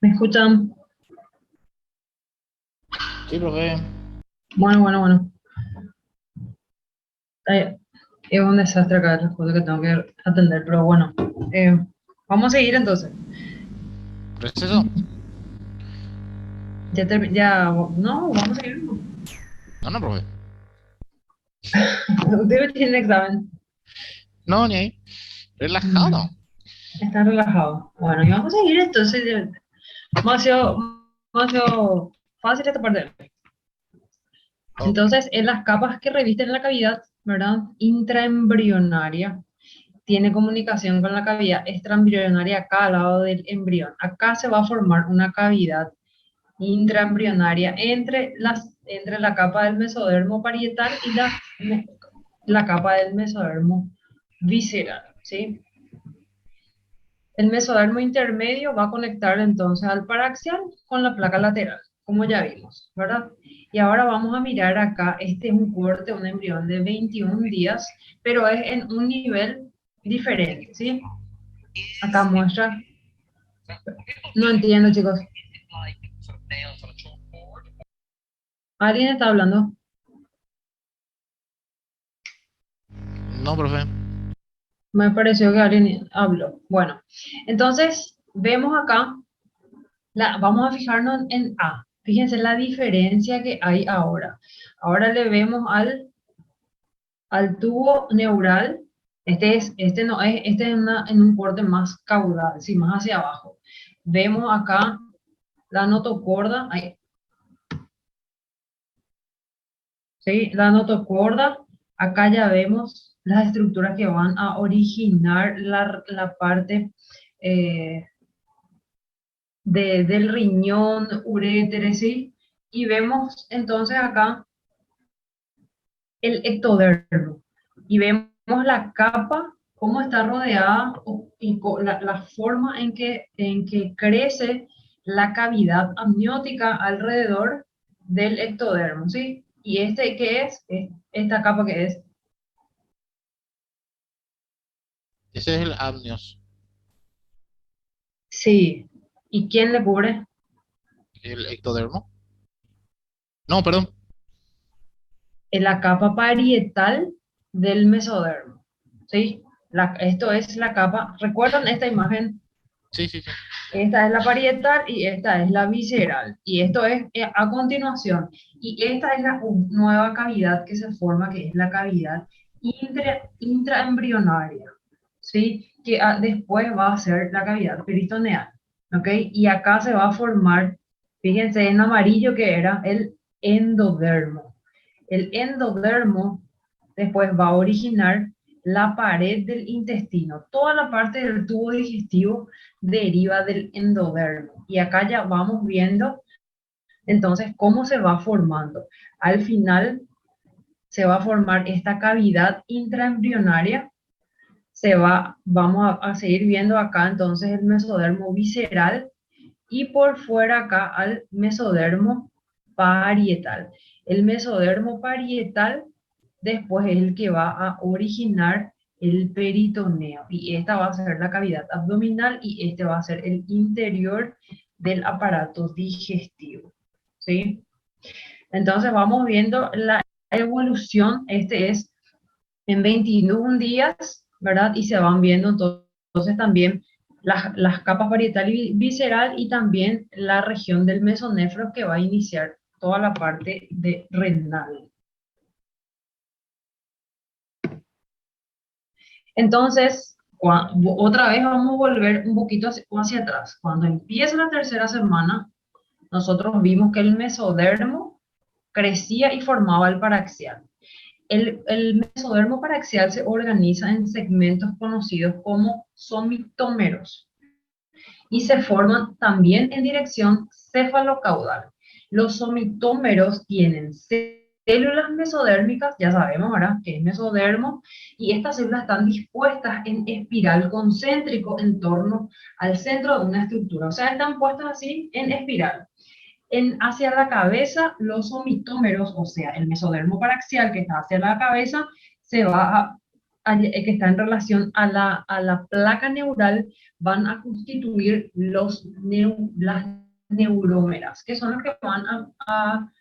¿me escuchan? Sí, profe. Bueno. Es un desastre acá las cosas que tengo que atender, pero bueno. eh, Vamos a seguir entonces. ¿Receso? No, vamos a seguir. No, no, profe. Ustedes tienen examen, No, ni ahí. Relajado. están relajados. Bueno, y vamos a seguir entonces. Demasiado, demasiado fácil esta parte. Ok. Entonces, en las capas que revisten la cavidad, ¿verdad? Intraembrionaria, tiene comunicación con la cavidad extraembrionaria acá al lado del embrión. Acá se va a formar una cavidad intraembrionaria entre la capa del mesodermo parietal y la capa del mesodermo visceral, ¿sí? El mesodermo intermedio va a conectar entonces al paraxial con la placa lateral, como ya vimos, ¿verdad? Y ahora vamos a mirar acá, este es un corte, un embrión de 21 días, pero es en un nivel diferente, ¿sí? Acá muestra, no entiendo, chicos. ¿Alguien está hablando? No, profe. Me pareció que alguien habló. Bueno, entonces vemos acá, vamos a fijarnos en A. Fíjense la diferencia que hay ahora. Ahora le vemos al tubo neural. Este no es, este es en un corte más caudal, sí, más hacia abajo. Vemos acá la notocorda, ahí, ¿sí? La notocorda, acá ya vemos las estructuras que van a originar la parte del riñón, uréter, ¿sí? Y vemos entonces acá el ectodermo y vemos la capa, cómo está rodeada y la forma en que crece la cavidad amniótica alrededor del ectodermo, ¿sí? Y este, ¿qué es? Esta capa que es, Ese es el amnios. sí. ¿Y quién le cubre? El ectodermo. No, perdón. En la capa parietal del mesodermo, ¿sí? Esto es la capa, ¿recuerdan esta imagen? Sí, sí, sí. Esta es la parietal y esta es la visceral. Y esto es a continuación. Y esta es la nueva cavidad que se forma, que es la cavidad intraembrionaria, ¿sí? Que después va a ser la cavidad peritoneal, ¿ok? Y acá se va a formar, fíjense en amarillo que era el endodermo. El endodermo después va a originar la pared del intestino. Toda la parte del tubo digestivo deriva del endodermo. Y acá ya vamos viendo entonces cómo se va formando. Al final se va a formar esta cavidad intraembrionaria. Vamos a seguir viendo acá entonces el mesodermo visceral y por fuera acá al mesodermo parietal. El mesodermo parietal después es el que va a originar el peritoneo y esta va a ser la cavidad abdominal y este va a ser el interior del aparato digestivo, ¿sí? Entonces vamos viendo la evolución, este es en 21 días, ¿verdad? Y se van viendo entonces también las capas parietal y visceral y también la región del mesonefro que va a iniciar toda la parte de renal. Entonces, otra vez vamos a volver un poquito hacia atrás. Cuando empieza la tercera semana, nosotros vimos que el mesodermo crecía y formaba el paraxial. El mesodermo paraxial se organiza en segmentos conocidos como somitómeros y se forman también en dirección cefalocaudal. Los somitómeros tienen células mesodérmicas, ya sabemos ahora que es mesodermo, y estas células están dispuestas en espiral concéntrico en torno al centro de una estructura, o sea, están puestas así en espiral. Hacia la cabeza, los somitómeros, o sea, el mesodermo paraxial que está hacia la cabeza, se va a que está en relación a la placa neural, van a constituir las neurómeras, que son los que van a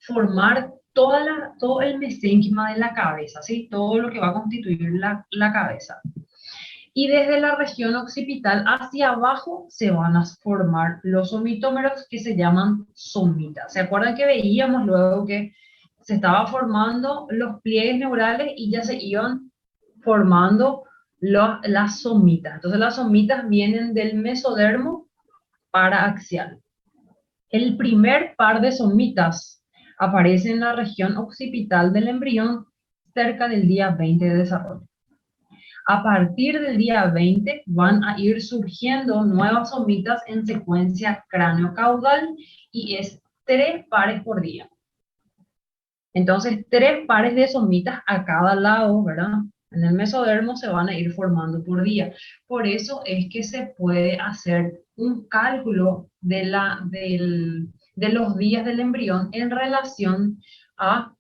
formar todo el mesénquima de la cabeza, ¿sí? Todo lo que va a constituir la cabeza. Y desde la región occipital hacia abajo se van a formar los somitómeros que se llaman somitas. ¿Se acuerdan que veíamos luego que se estaba formando los pliegues neurales y ya se iban formando las somitas? Entonces las somitas vienen del mesodermo paraaxial. El primer par de somitas aparece en la región occipital del embrión cerca del día 20 de desarrollo. A partir del día 20 van a ir surgiendo nuevas somitas en secuencia cráneo-caudal y es 3 pares por día. Entonces, 3 pares de somitas a cada lado, ¿verdad? En el mesodermo se van a ir formando por día. Por eso es que se puede hacer un cálculo de los días del embrión en relación a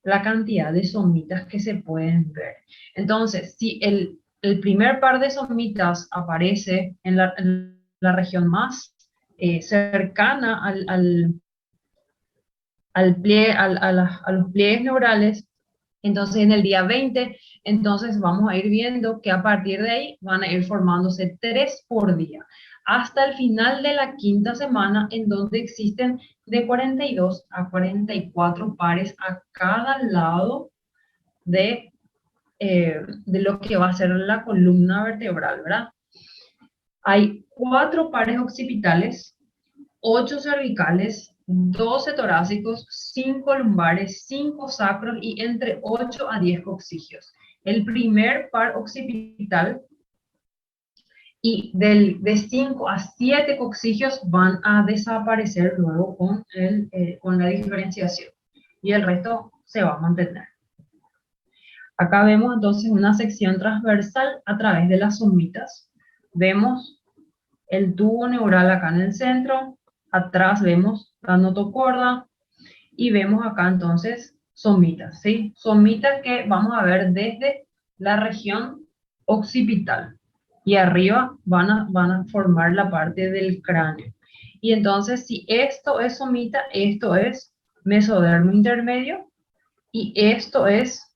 la cantidad de somitas que se pueden ver. Entonces, si el primer par de somitas aparece en la región más cercana a los pliegues neurales, entonces en el día 20, entonces vamos a ir viendo que a partir de ahí van a ir formándose 3 por día, hasta el final de la quinta semana, en donde existen de 42 a 44 pares a cada lado de lo que va a ser la columna vertebral, ¿verdad? Hay 4 pares occipitales, 8 cervicales, 12 torácicos, 5 lumbares, 5 sacros y entre 8 a 10 coccigios. El primer par occipital y de 5 a 7 coccigios van a desaparecer luego con la diferenciación y el resto se va a mantener. Acá vemos entonces una sección transversal a través de las somitas. Vemos el tubo neural acá en el centro, atrás vemos la notocorda y vemos acá entonces somitas, ¿sí? Somitas que vamos a ver desde la región occipital y arriba van a formar la parte del cráneo. Y entonces si esto es somita, esto es mesodermo intermedio y esto es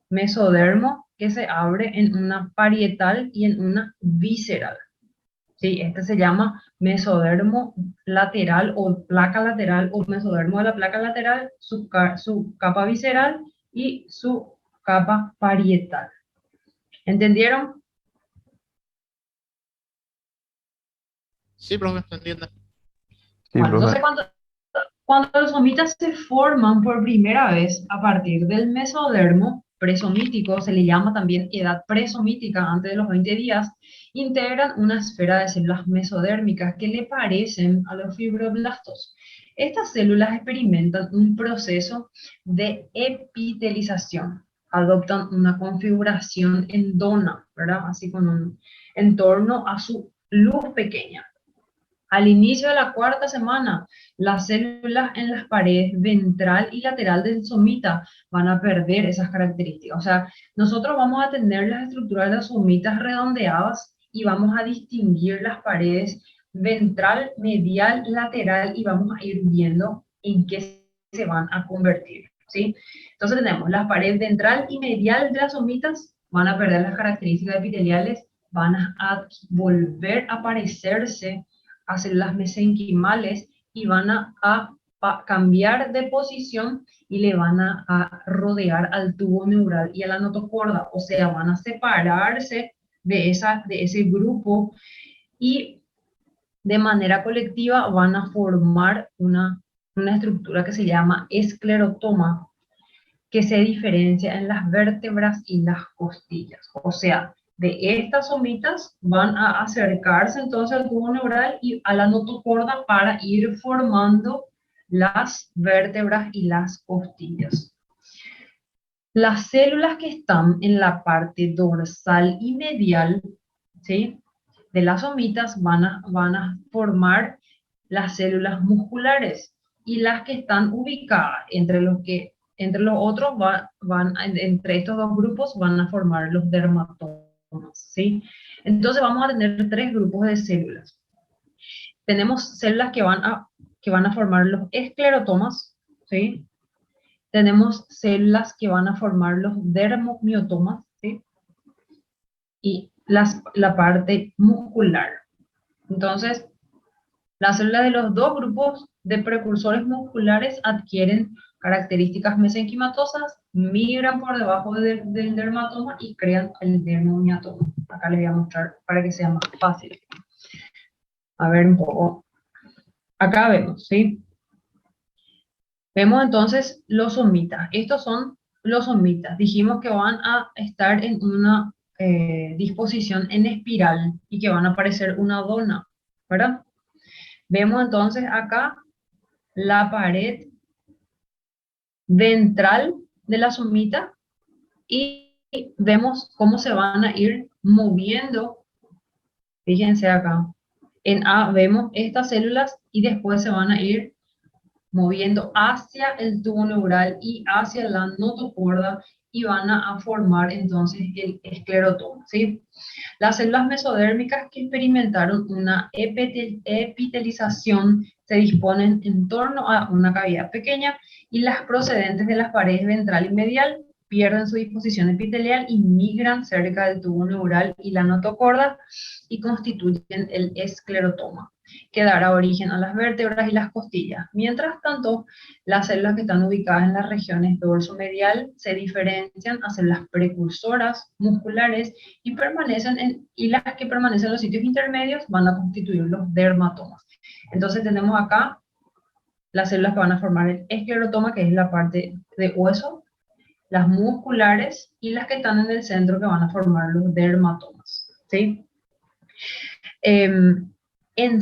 mesodermo que se abre en una parietal y en una visceral. ¿Sí? Este se llama mesodermo lateral o placa lateral o mesodermo de la placa lateral, su capa visceral y su capa parietal. ¿Entendieron? Sí, profe, se entiende. Sí, Bueno, profe. entonces cuando los somitas se forman por primera vez a partir del mesodermo presomítico, se le llama también edad presomítica antes de los 20 días, integran una esfera de células mesodérmicas que le parecen a los fibroblastos. Estas células experimentan un proceso de epitelización, adoptan una configuración endona, ¿verdad? Así en torno a su luz pequeña. Al inicio de la cuarta semana, las células en las paredes ventral y lateral del somita van a perder esas características. O sea, nosotros vamos a tener las estructuras de las somitas redondeadas y vamos a distinguir las paredes ventral, medial, lateral y vamos a ir viendo en qué se van a convertir, ¿sí? Entonces tenemos las paredes ventral y medial de las somitas van a perder las características epiteliales, van a volver a parecerse a células mesenquimales y van a cambiar de posición y le van a rodear al tubo neural y a la notocorda, o sea, van a separarse de ese grupo y de manera colectiva van a formar una estructura que se llama esclerotoma, que se diferencia en las vértebras y las costillas. O sea, de estas somitas van a acercarse entonces al tubo neural y a la notocorda para ir formando las vértebras y las costillas. Las células que están en la parte dorsal y medial, ¿sí?, de las somitas van a formar las células musculares y las que están ubicadas entre los que entre los otros, entre estos dos grupos van a formar los dermatomas, ¿sí? Entonces vamos a tener tres grupos de células. Tenemos células que van a formar los esclerotomas, ¿sí? Tenemos células que van a formar los dermomiotomas, ¿sí? Y la parte muscular. Entonces, las células de los dos grupos de precursores musculares adquieren características mesenquimatosas, migran por debajo del dermatoma y crean el dermomiatoma. Acá les voy a mostrar para que sea más fácil. A ver un poco. Acá vemos, ¿sí? Vemos entonces los somitas. Estos son los somitas. Dijimos que van a estar en una disposición en espiral y que van a parecer una dona, ¿verdad? Vemos entonces acá la pared ventral de la somita y vemos cómo se van a ir moviendo. Fíjense acá. En A vemos estas células y después se van a ir moviendo hacia el tubo neural y hacia la notocorda y van a formar entonces el esclerotoma, ¿sí? Las células mesodérmicas que experimentaron una epitelización se disponen en torno a una cavidad pequeña y las procedentes de las paredes ventral y medial pierden su disposición epitelial y migran cerca del tubo neural y la notocorda y constituyen el esclerotoma, que dará origen a las vértebras y las costillas. Mientras tanto, las células que están ubicadas en las regiones dorso-medial se diferencian a células precursoras musculares y las que permanecen en los sitios intermedios van a constituir los dermatomas. Entonces tenemos acá las células que van a formar el esclerotoma, que es la parte de hueso, las musculares y las que están en el centro que van a formar los dermatomas, ¿sí? En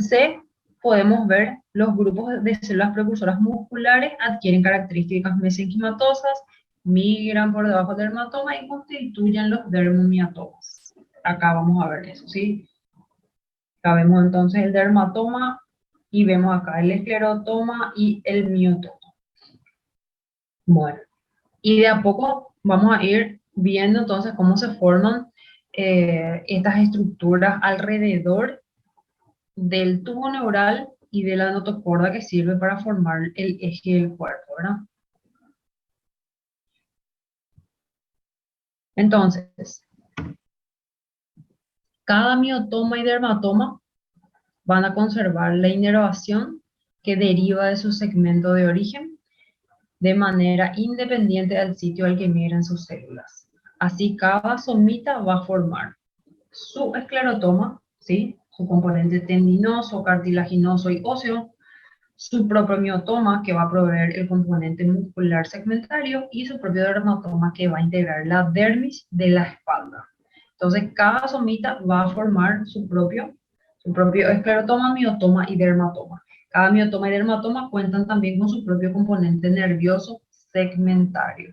C podemos ver los grupos de células precursoras musculares adquieren características mesenquimatosas, migran por debajo del dermatoma y constituyen los dermomiatomas. Acá vamos a ver eso, ¿sí? Acá vemos entonces el dermatoma y vemos acá el esclerotoma y el miotoma. Bueno, y de a poco vamos a ir viendo entonces cómo se forman estas estructuras alrededor del tubo neural y de la notocorda que sirve para formar el eje del cuerpo, ¿verdad? Entonces, cada miotoma y dermatoma van a conservar la inervación que deriva de su segmento de origen de manera independiente del sitio al que migran sus células. Así, cada somita va a formar su esclerotoma, ¿sí? Su componente tendinoso, cartilaginoso y óseo, su propio miotoma, que va a proveer el componente muscular segmentario, y su propio dermatoma, que va a integrar la dermis de la espalda. Entonces, cada somita va a formar su propio esclerotoma, miotoma y dermatoma. Cada miotoma y dermatoma cuentan también con su propio componente nervioso segmentario.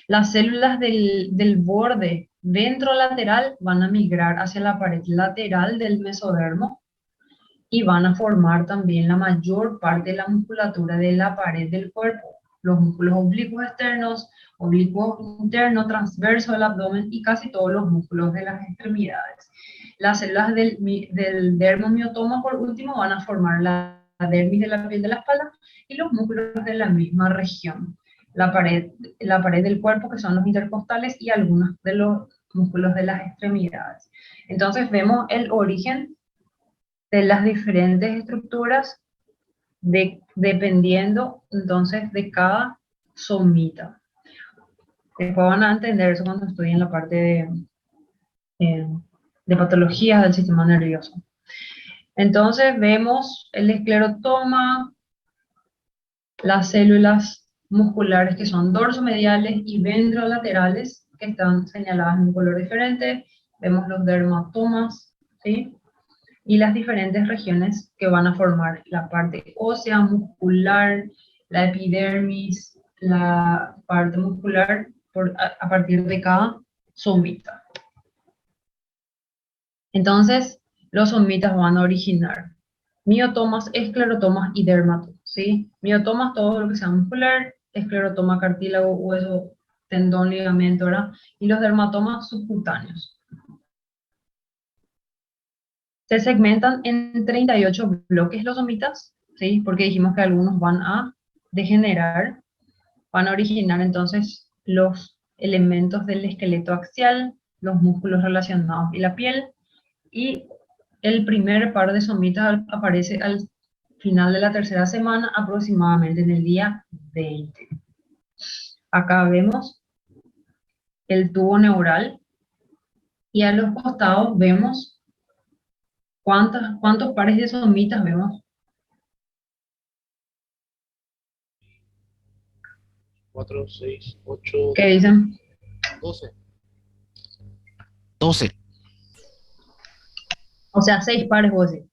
Las células del borde ventrolateral van a migrar hacia la pared lateral del mesodermo y van a formar también la mayor parte de la musculatura de la pared del cuerpo. Los músculos oblicuos externos, oblicuo interno, transverso del abdomen y casi todos los músculos de las extremidades. Las células del dermomiotoma, por último, van a formar la dermis de la piel de la espalda y los músculos de la misma región. La pared del cuerpo, que son los intercostales, y algunos de los músculos de las extremidades. Entonces vemos el origen de las diferentes estructuras dependiendo entonces de cada somita. Después van a entender eso cuando estudien la parte de patologías del sistema nervioso. Entonces vemos el esclerotoma, las células musculares que son dorsomediales y ventrolaterales, que están señaladas en un color diferente. Vemos los dermatomas, ¿sí? Y las diferentes regiones que van a formar la parte ósea, muscular, la epidermis, la parte muscular a partir de cada somita. Entonces, los somitas van a originar miotomas, esclerotomas y dermatomas, ¿sí? Miotomas, todo lo que sea muscular, esclerotoma, cartílago, hueso, tendón, ligamento, ¿verdad? Y los dermatomas subcutáneos. Se segmentan en 38 bloques los somitas, ¿sí? Porque dijimos que algunos van a degenerar, van a originar entonces los elementos del esqueleto axial, los músculos relacionados y la piel, y el primer par de somitas aparece al final de la tercera semana, aproximadamente en el día 20. Acá vemos el tubo neural y a los costados vemos cuántos pares de somitas vemos. 4, 6, 8, ¿Qué dicen? 12. 12. O sea, 6 pares, vos decís.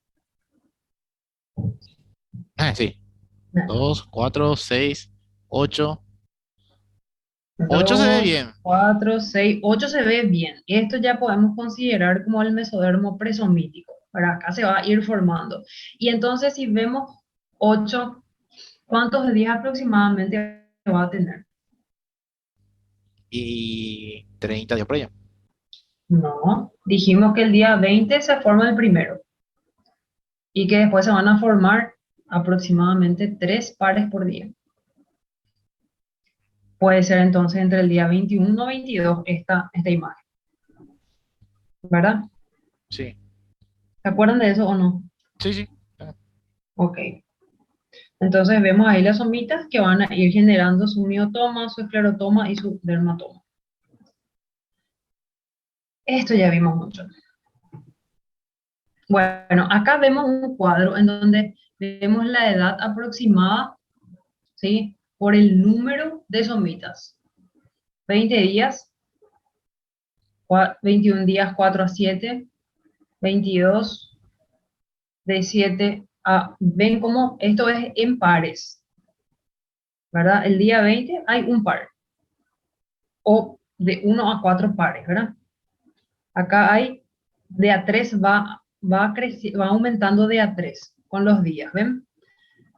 Sí. No. 2, 4, 6, 8. 8 se ve 2, bien. 4, 6, 8 se ve bien. Esto ya podemos considerar como el mesodermo presomítico. Para acá se va a ir formando. Y entonces si vemos 8, ¿cuántos días aproximadamente va a tener? Y 30 días por allá. No, dijimos que el día 20 se forma el primero. Y que después se van a formar aproximadamente 3 pares por día. Puede ser entonces entre el día 21 o 22 esta imagen. ¿Verdad? Sí. ¿Se acuerdan de eso o no? Sí, sí. Ok. Entonces vemos ahí las somitas que van a ir generando su miotoma, su esclerotoma y su dermatoma. Esto ya vimos mucho. Bueno, acá vemos un cuadro en donde vemos la edad aproximada, ¿sí? Por el número de somitas. 20 días, 21 días, 4 a 7, 22, de 7 a... Ven cómo esto es en pares, ¿verdad? El día 20 hay un par, o de 1 a 4 pares, ¿verdad? Acá hay de a 3 va aumentando de a 3 con los días, ¿ven?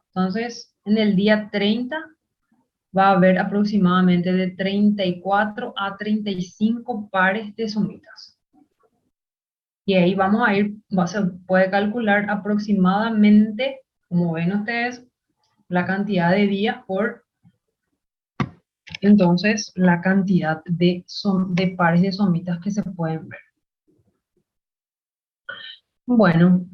Entonces, en el día 30 va a haber aproximadamente de 34 a 35 pares de somitas. Y ahí vamos a ir, se puede calcular aproximadamente, como ven ustedes, la cantidad de días por, entonces, la cantidad de pares de somitas que se pueden ver. Bueno,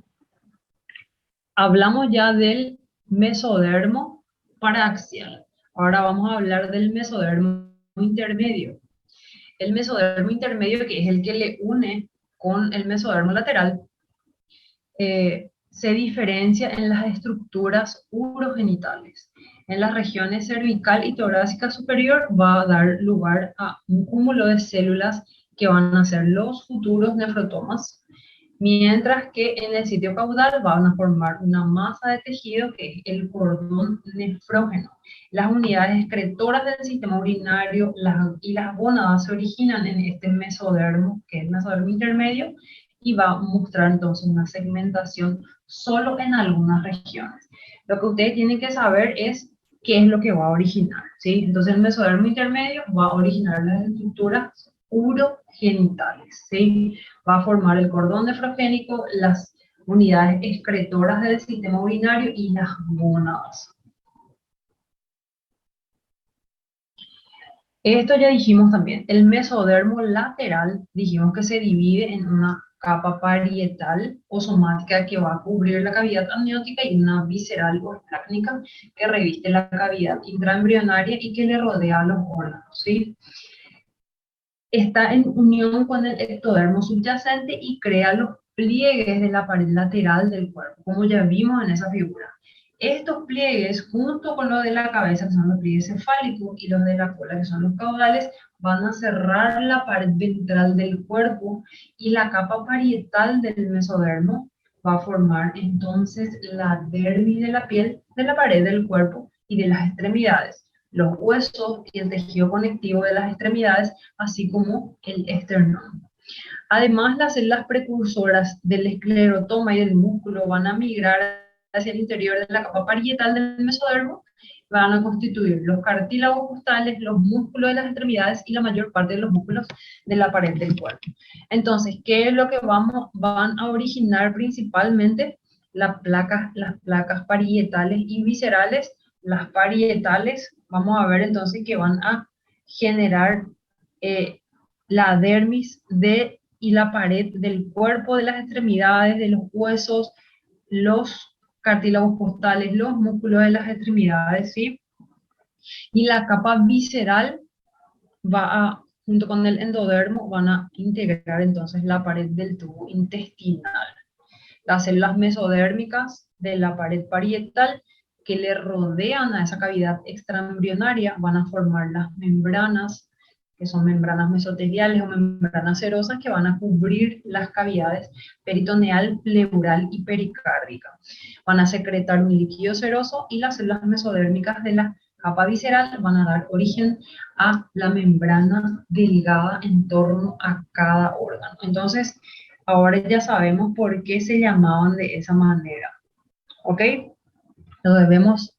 hablamos ya del mesodermo paraxial. Ahora vamos a hablar del mesodermo intermedio. El mesodermo intermedio, que es el que le une con el mesodermo lateral, se diferencia en las estructuras urogenitales. En las regiones cervical y torácica superior va a dar lugar a un cúmulo de células que van a ser los futuros nefrotomas, mientras que en el sitio caudal van a formar una masa de tejido que es el cordón nefrógeno. Las unidades excretoras del sistema urinario y las gónadas se originan en este mesodermo, que es el mesodermo intermedio, y va a mostrar entonces una segmentación solo en algunas regiones. Lo que ustedes tienen que saber es qué es lo que va a originar, ¿sí? Entonces el mesodermo intermedio va a originar las estructuras urogenitales, ¿sí? Va a formar el cordón nefrogénico, las unidades excretoras del sistema urinario y las gónadas. Esto ya dijimos también. El mesodermo lateral, dijimos que se divide en una capa parietal o somática que va a cubrir la cavidad amniótica y una visceral o esplácnica que reviste la cavidad intraembrionaria y que le rodea a los órganos, ¿sí? Está en unión con el ectodermo subyacente y crea los pliegues de la pared lateral del cuerpo, como ya vimos en esa figura. Estos pliegues, junto con los de la cabeza, que son los pliegues cefálicos, y los de la cola, que son los caudales, van a cerrar la pared ventral del cuerpo y la capa parietal del mesodermo va a formar entonces la dermis de la piel, de la pared del cuerpo y de las extremidades, los huesos y el tejido conectivo de las extremidades, así como el esternón. Además, las células precursoras del esclerotoma y del músculo van a migrar hacia el interior de la capa parietal del mesodermo van a constituir los cartílagos costales, los músculos de las extremidades y la mayor parte de los músculos de la pared del cuerpo. Entonces, ¿qué es lo que van a originar principalmente? Las placas parietales y viscerales. Las parietales, vamos a ver entonces que van a generar la dermis y la pared del cuerpo, de las extremidades, de los huesos, los cartílagos costales, los músculos de las extremidades, ¿sí? Y la capa visceral junto con el endodermo, van a integrar entonces la pared del tubo intestinal. Las células mesodérmicas de la pared parietal que le rodean a esa cavidad extraembrionaria van a formar las membranas, que son membranas mesoteliales o membranas serosas que van a cubrir las cavidades peritoneal, pleural y pericárdica. Van a secretar un líquido seroso y las células mesodérmicas de la capa visceral van a dar origen a la membrana delgada en torno a cada órgano. Entonces, ahora ya sabemos por qué se llamaban de esa manera, ¿ok? Entonces vemos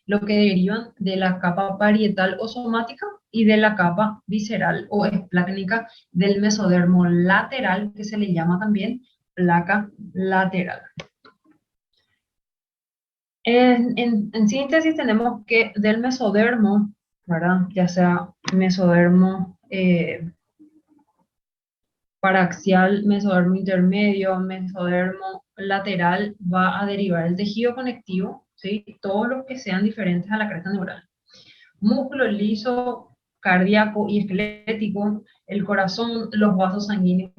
lo que derivan de la capa parietal o somática y de la capa visceral o esplácnica del mesodermo lateral, que se le llama también placa lateral. En síntesis tenemos que del mesodermo, ¿verdad? Ya sea mesodermo paraxial, mesodermo intermedio, mesodermo lateral, va a derivar el tejido conectivo, ¿sí? Todos los que sean diferentes a la cresta neural. Músculo liso, cardíaco y esquelético, el corazón, los vasos sanguíneos,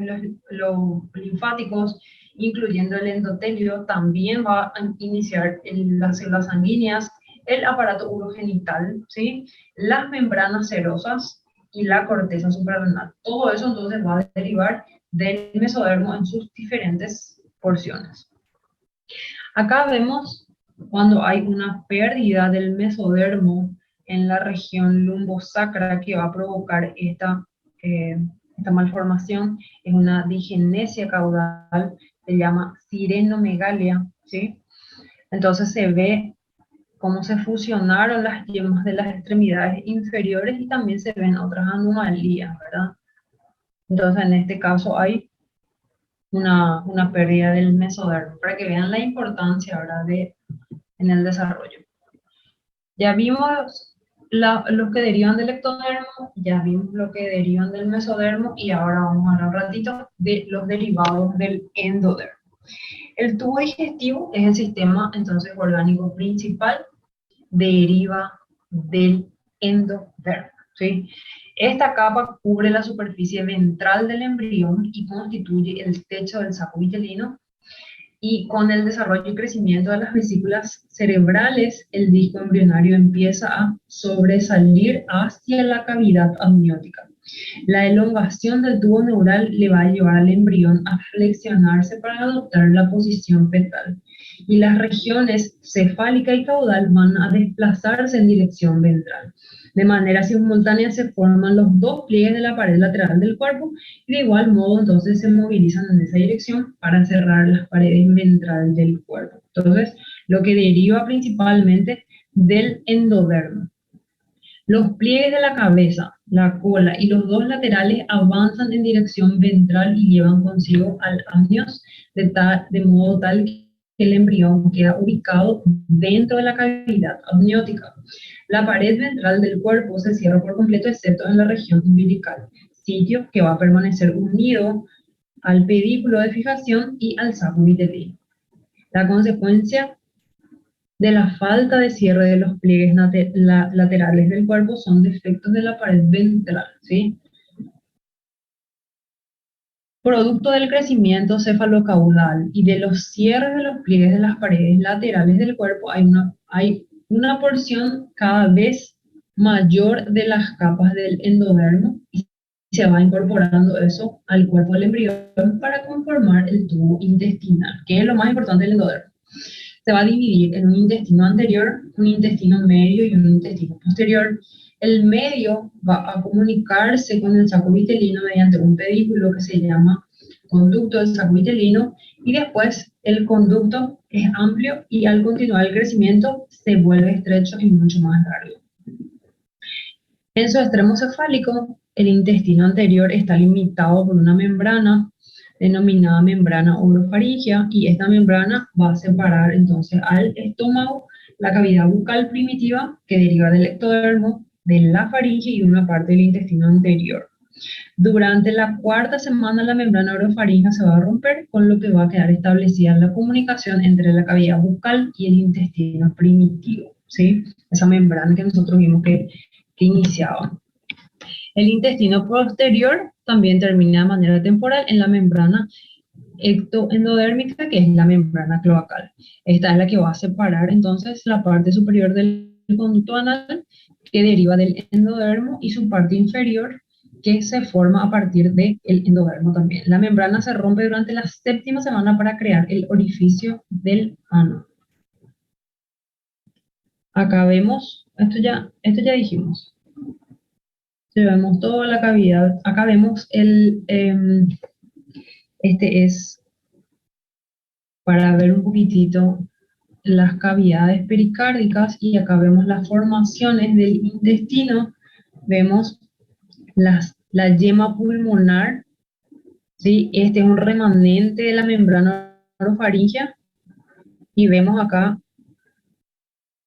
los linfáticos, incluyendo el endotelio, también va a iniciar las células sanguíneas, el aparato urogenital, ¿sí? Las membranas serosas y la corteza suprarrenal. Todo eso entonces va a derivar del mesodermo en sus diferentes porciones. Acá vemos cuando hay una pérdida del mesodermo en la región lumbosacra que va a provocar esta malformación, es una digenesia caudal, se llama sirenomegalia, ¿sí? Entonces se ve cómo se fusionaron las yemas de las extremidades inferiores y también se ven otras anomalías, ¿verdad? Entonces en este caso hay una pérdida del mesodermo, para que vean la importancia, ¿verdad?, en el desarrollo. Ya vimos los que derivan del ectodermo, ya vimos lo que derivan del mesodermo y ahora vamos a hablar un ratito de los derivados del endodermo. El tubo digestivo es el sistema entonces orgánico principal, deriva del endodermo, ¿sí? Esta capa cubre la superficie ventral del embrión y constituye el techo del saco vitelino, y con el desarrollo y crecimiento de las vesículas cerebrales, el disco embrionario empieza a sobresalir hacia la cavidad amniótica. La elongación del tubo neural le va a llevar al embrión a flexionarse para adoptar la posición fetal, y las regiones cefálica y caudal van a desplazarse en dirección ventral. De manera simultánea se forman los dos pliegues de la pared lateral del cuerpo y de igual modo entonces se movilizan en esa dirección para cerrar las paredes ventrales del cuerpo. Entonces, lo que deriva principalmente del endodermo. Los pliegues de la cabeza, la cola y los dos laterales avanzan en dirección ventral y llevan consigo al amnios de modo tal que el embrión queda ubicado dentro de la cavidad amniótica. La pared ventral del cuerpo se cierra por completo excepto en la región umbilical, sitio que va a permanecer unido al pedículo de fijación y al saco vitelino. La consecuencia de la falta de cierre de los pliegues laterales del cuerpo son defectos de la pared ventral, ¿sí? Producto del crecimiento cefalocaudal y de los cierres de los pliegues de las paredes laterales del cuerpo, hay una porción cada vez mayor de las capas del endodermo y se va incorporando eso al cuerpo del embrión para conformar el tubo intestinal, que es lo más importante del endodermo. Se va a dividir en un intestino anterior, un intestino medio y un intestino posterior. El medio va a comunicarse con el saco vitelino mediante un pedículo que se llama conducto del saco vitelino, y después el conducto es amplio y al continuar el crecimiento se vuelve estrecho y mucho más largo. En su extremo cefálico, el intestino anterior está limitado por una membrana denominada membrana orofaringea, y esta membrana va a separar entonces al estómago, la cavidad bucal primitiva que deriva del ectodermo, de la faringe y una parte del intestino anterior. Durante la cuarta semana la membrana orofaringea se va a romper, con lo que va a quedar establecida la comunicación entre la cavidad bucal y el intestino primitivo, ¿sí? Esa membrana que nosotros vimos que iniciaba. El intestino posterior también termina de manera temporal en la membrana ectoendodérmica, que es la membrana cloacal. Esta es la que va a separar entonces la parte superior del conducto anal, que deriva del endodermo, y su parte inferior, que se forma a partir del endodermo también. La membrana se rompe durante la séptima semana para crear el orificio del ano. Acá vemos, esto ya dijimos. Si vemos toda la cavidad, acá vemos este es para ver un poquitito las cavidades pericárdicas, y acá vemos las formaciones del intestino. Vemos la yema pulmonar, ¿sí? Este es un remanente de la membrana orofaringea, y vemos acá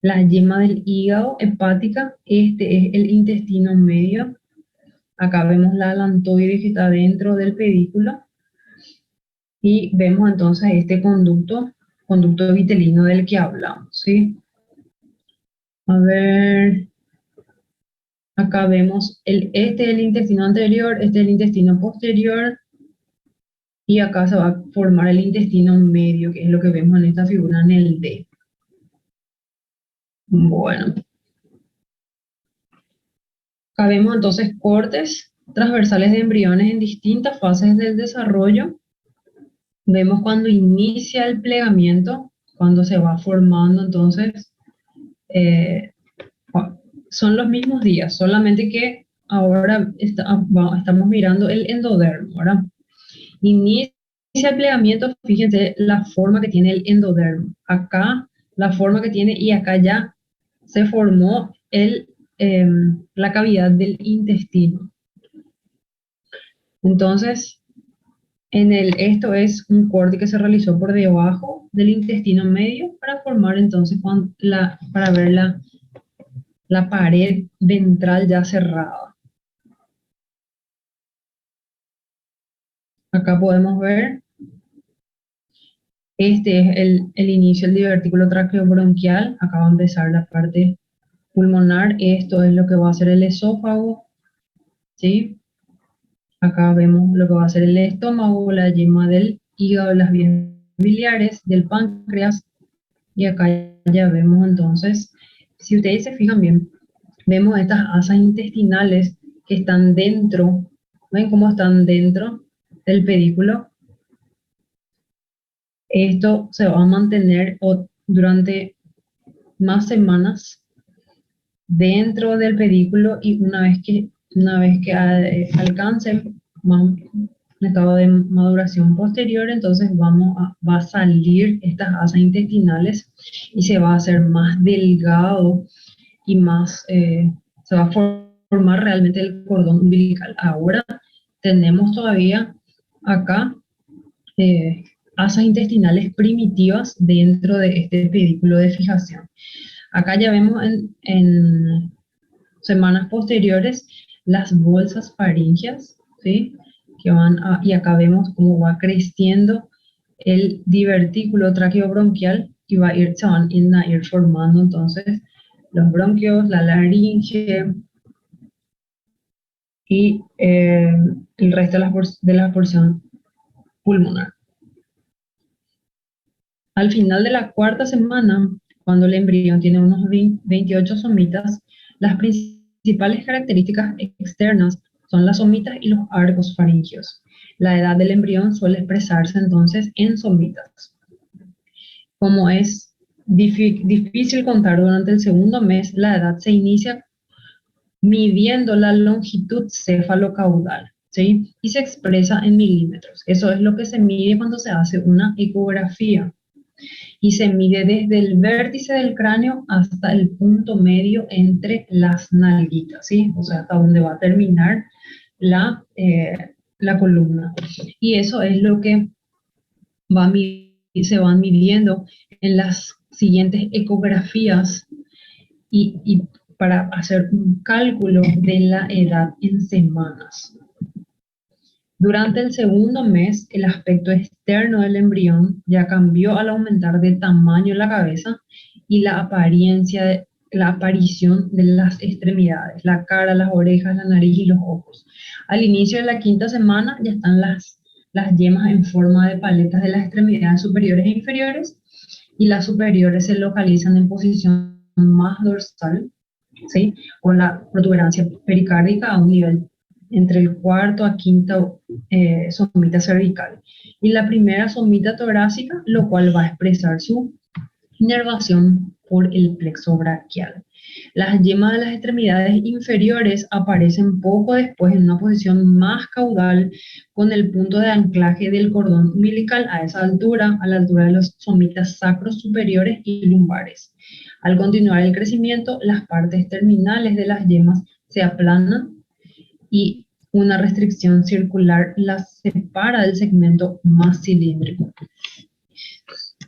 la yema del hígado hepática. Este es el intestino medio. Acá vemos la alantoide que está dentro del pedículo, y vemos entonces este conducto vitelino del que hablamos, ¿sí? A ver, acá vemos este es el intestino anterior, este es el intestino posterior, y acá se va a formar el intestino medio, que es lo que vemos en esta figura en el D. Bueno, acá vemos entonces cortes transversales de embriones en distintas fases del desarrollo. Vemos cuando inicia el plegamiento, cuando se va formando, entonces son los mismos días, solamente que ahora estamos mirando el endodermo, ¿verdad? Inicia el plegamiento, fíjense la forma que tiene el endodermo. Acá la forma que tiene, y acá ya se formó la cavidad del intestino. Entonces, esto es un corte que se realizó por debajo del intestino medio para formar entonces para ver la pared ventral ya cerrada. Acá podemos ver, este es el inicio del divertículo traqueobronquial. Acá va a empezar la parte pulmonar. Esto es lo que va a ser el esófago, ¿sí? Acá vemos lo que va a ser el estómago, la yema del hígado, las vías biliares, del páncreas, y acá ya vemos entonces, si ustedes se fijan bien, vemos estas asas intestinales que están dentro. ¿Ven cómo están dentro del pedículo? Esto se va a mantener durante más semanas dentro del pedículo, y una vez que alcancen un estado de maduración posterior, entonces va a salir estas asas intestinales y se va a hacer más delgado y se va a formar realmente el cordón umbilical. Ahora tenemos todavía acá asas intestinales primitivas dentro de este pedículo de fijación. Acá ya vemos en semanas posteriores las bolsas faríngeas, ¿sí? Y acá vemos cómo va creciendo el divertículo traqueobronquial, y se van a ir formando entonces los bronquios, la laringe y el resto de la porción pulmonar. Al final de la cuarta semana, cuando el embrión tiene unos 28 somitas, las principales características externas son las somitas y los arcos faríngeos. La edad del embrión suele expresarse entonces en somitas. Como es difícil contar durante el segundo mes, la edad se inicia midiendo la longitud cefalocaudal. ¿sí? Y se expresa en milímetros. Eso es lo que se mide cuando se hace una ecografía. Y se mide desde el vértice del cráneo hasta el punto medio entre las nalguitas, ¿sí? O sea, hasta donde va a terminar la columna. Y eso es lo que se van midiendo en las siguientes ecografías y para hacer un cálculo de la edad en semanas. Durante el segundo mes, el aspecto externo del embrión ya cambió al aumentar de tamaño la cabeza y la aparición de las extremidades, la cara, las orejas, la nariz y los ojos. Al inicio de la quinta semana ya están las yemas en forma de paletas de las extremidades superiores e inferiores, y las superiores se localizan en posición más dorsal, ¿sí? Con la protuberancia pericárdica a un nivel entre el cuarto a quinta somita cervical. Y la primera somita torácica, lo cual va a expresar su inervación por el plexo braquial. Las yemas de las extremidades inferiores aparecen poco después en una posición más caudal, con el punto de anclaje del cordón umbilical a esa altura, a la altura de los somitas sacros superiores y lumbares. Al continuar el crecimiento, las partes terminales de las yemas se aplanan y una restricción circular las separa del segmento más cilíndrico.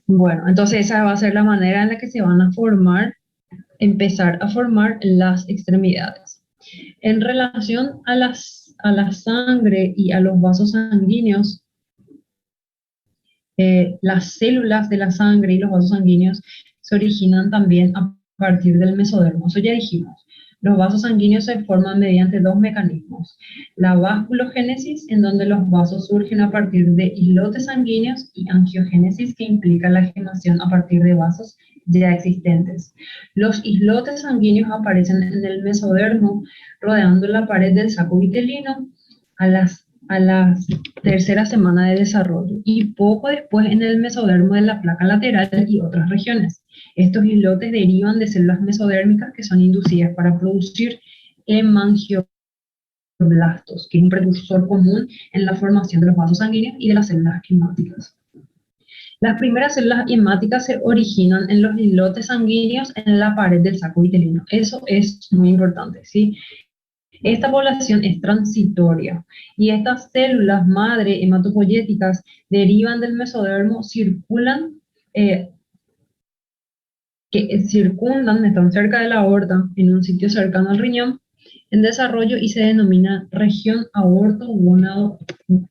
Bueno, entonces esa va a ser la manera en la que se van a empezar a formar las extremidades. En relación a la sangre y a los vasos sanguíneos, las células de la sangre y los vasos sanguíneos se originan también a partir del mesodermo. Eso ya dijimos. Los vasos sanguíneos se forman mediante dos mecanismos: la vasculogénesis, en donde los vasos surgen a partir de islotes sanguíneos, y angiogénesis, que implica la gemación a partir de vasos ya existentes. Los islotes sanguíneos aparecen en el mesodermo, rodeando la pared del saco vitelino a la tercera semana de desarrollo, y poco después en el mesodermo de la placa lateral y otras regiones. Estos islotes derivan de células mesodérmicas que son inducidas para producir hemangioblastos, que es un precursor común en la formación de los vasos sanguíneos y de las células hemáticas. Las primeras células hemáticas se originan en los islotes sanguíneos en la pared del saco vitelino. Eso es muy importante, ¿sí? Esta población es transitoria y estas células madre hematopoyéticas derivan del mesodermo, circundan, están cerca de la aorta, en un sitio cercano al riñón, en desarrollo, y se denomina región aorto-gónado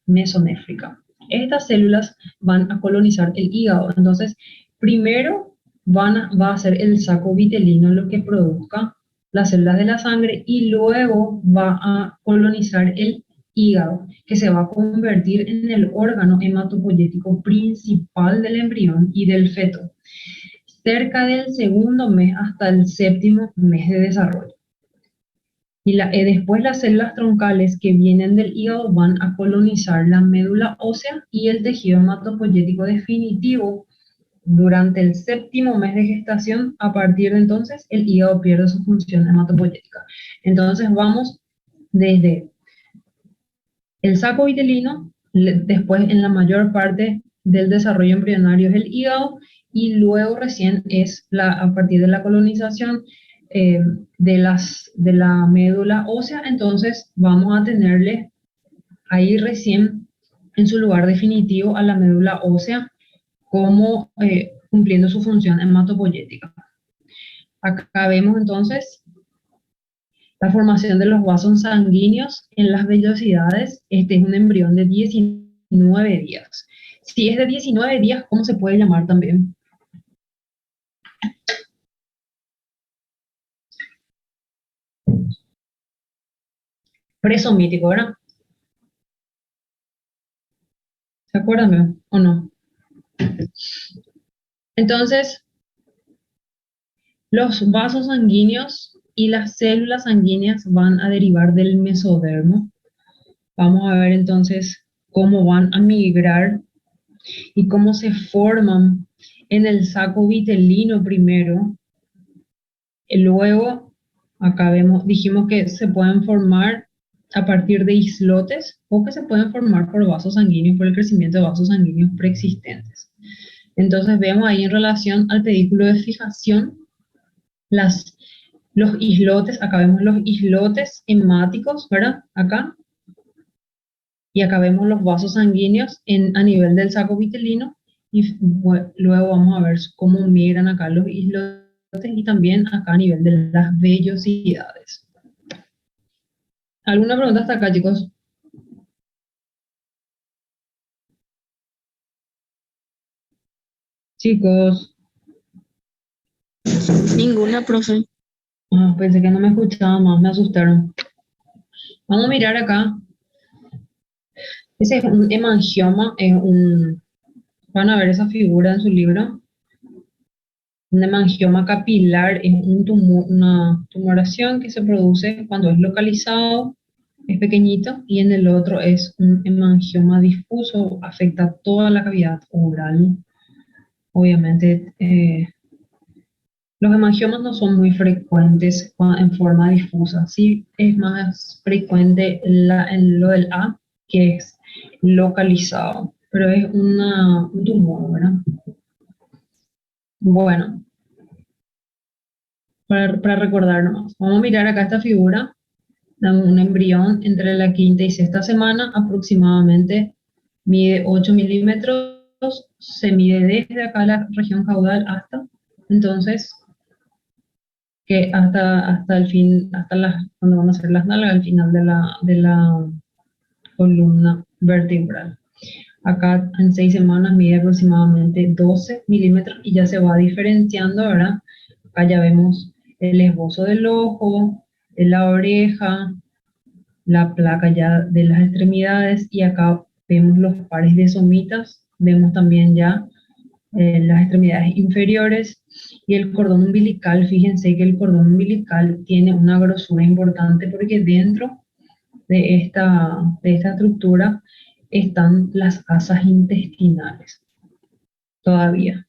mesonéfrica. Estas células van a colonizar el hígado. Entonces, primero va a ser el saco vitelino lo que produzca las células de la sangre, y luego va a colonizar el hígado, que se va a convertir en el órgano hematopoyético principal del embrión y del feto, cerca del segundo mes hasta el séptimo mes de desarrollo. Y después las células troncales que vienen del hígado van a colonizar la médula ósea y el tejido hematopoyético definitivo durante el séptimo mes de gestación. A partir de entonces, el hígado pierde su función hematopoyética. Entonces vamos desde el saco vitelino, después en la mayor parte del desarrollo embrionario es el hígado, y luego recién es a partir de la colonización de la médula ósea. Entonces vamos a tenerle ahí recién en su lugar definitivo a la médula ósea, como cumpliendo su función hematopoyética. Acá vemos entonces la formación de los vasos sanguíneos en las vellosidades. Este es un embrión de 19 días. Si es de 19 días, ¿cómo se puede llamar también? Presomítico, ¿verdad? ¿Se acuerdan o no? Entonces, los vasos sanguíneos y las células sanguíneas van a derivar del mesodermo. Vamos a ver entonces cómo van a migrar y cómo se forman en el saco vitelino primero. Y luego, acá dijimos que se pueden formar a partir de islotes o que se pueden formar por vasos sanguíneos, por el crecimiento de vasos sanguíneos preexistentes. Entonces vemos ahí en relación al pedículo de fijación, los islotes, acá vemos los islotes hemáticos, ¿verdad? Acá. Y acá vemos los vasos sanguíneos a nivel del saco vitelino y luego vamos a ver cómo migran acá los islotes y también acá a nivel de las vellosidades. ¿Alguna pregunta hasta acá, chicos? Chicos, Ninguna, profe. pensé que no me escuchaban más, me asustaron. Vamos a mirar acá. Ese es un hemangioma, van a ver esa figura en su libro. Un hemangioma capilar es una tumoración que se produce cuando es localizado, es pequeñito, y en el otro es un hemangioma difuso, afecta toda la cavidad oral. Obviamente, los hemangiomas no son muy frecuentes en forma difusa, sí es más frecuente en lo del A, que es localizado, pero es un tumor, ¿verdad? Bueno, para recordar nomás, vamos a mirar acá esta figura, un embrión entre la quinta y sexta semana, aproximadamente mide 8 milímetros, se mide desde acá la región caudal hasta, entonces, que hasta el fin, cuando van a ser las nalgas, al final de la columna vertebral. Acá en 6 semanas mide aproximadamente 12 milímetros y ya se va diferenciando, ¿verdad? Acá ya vemos el esbozo del ojo, de la oreja, la placa ya de las extremidades y acá vemos los pares de somitas, vemos también ya las extremidades inferiores y el cordón umbilical. Fíjense que el cordón umbilical tiene una grosura importante porque dentro de esta estructura están las asas intestinales todavía.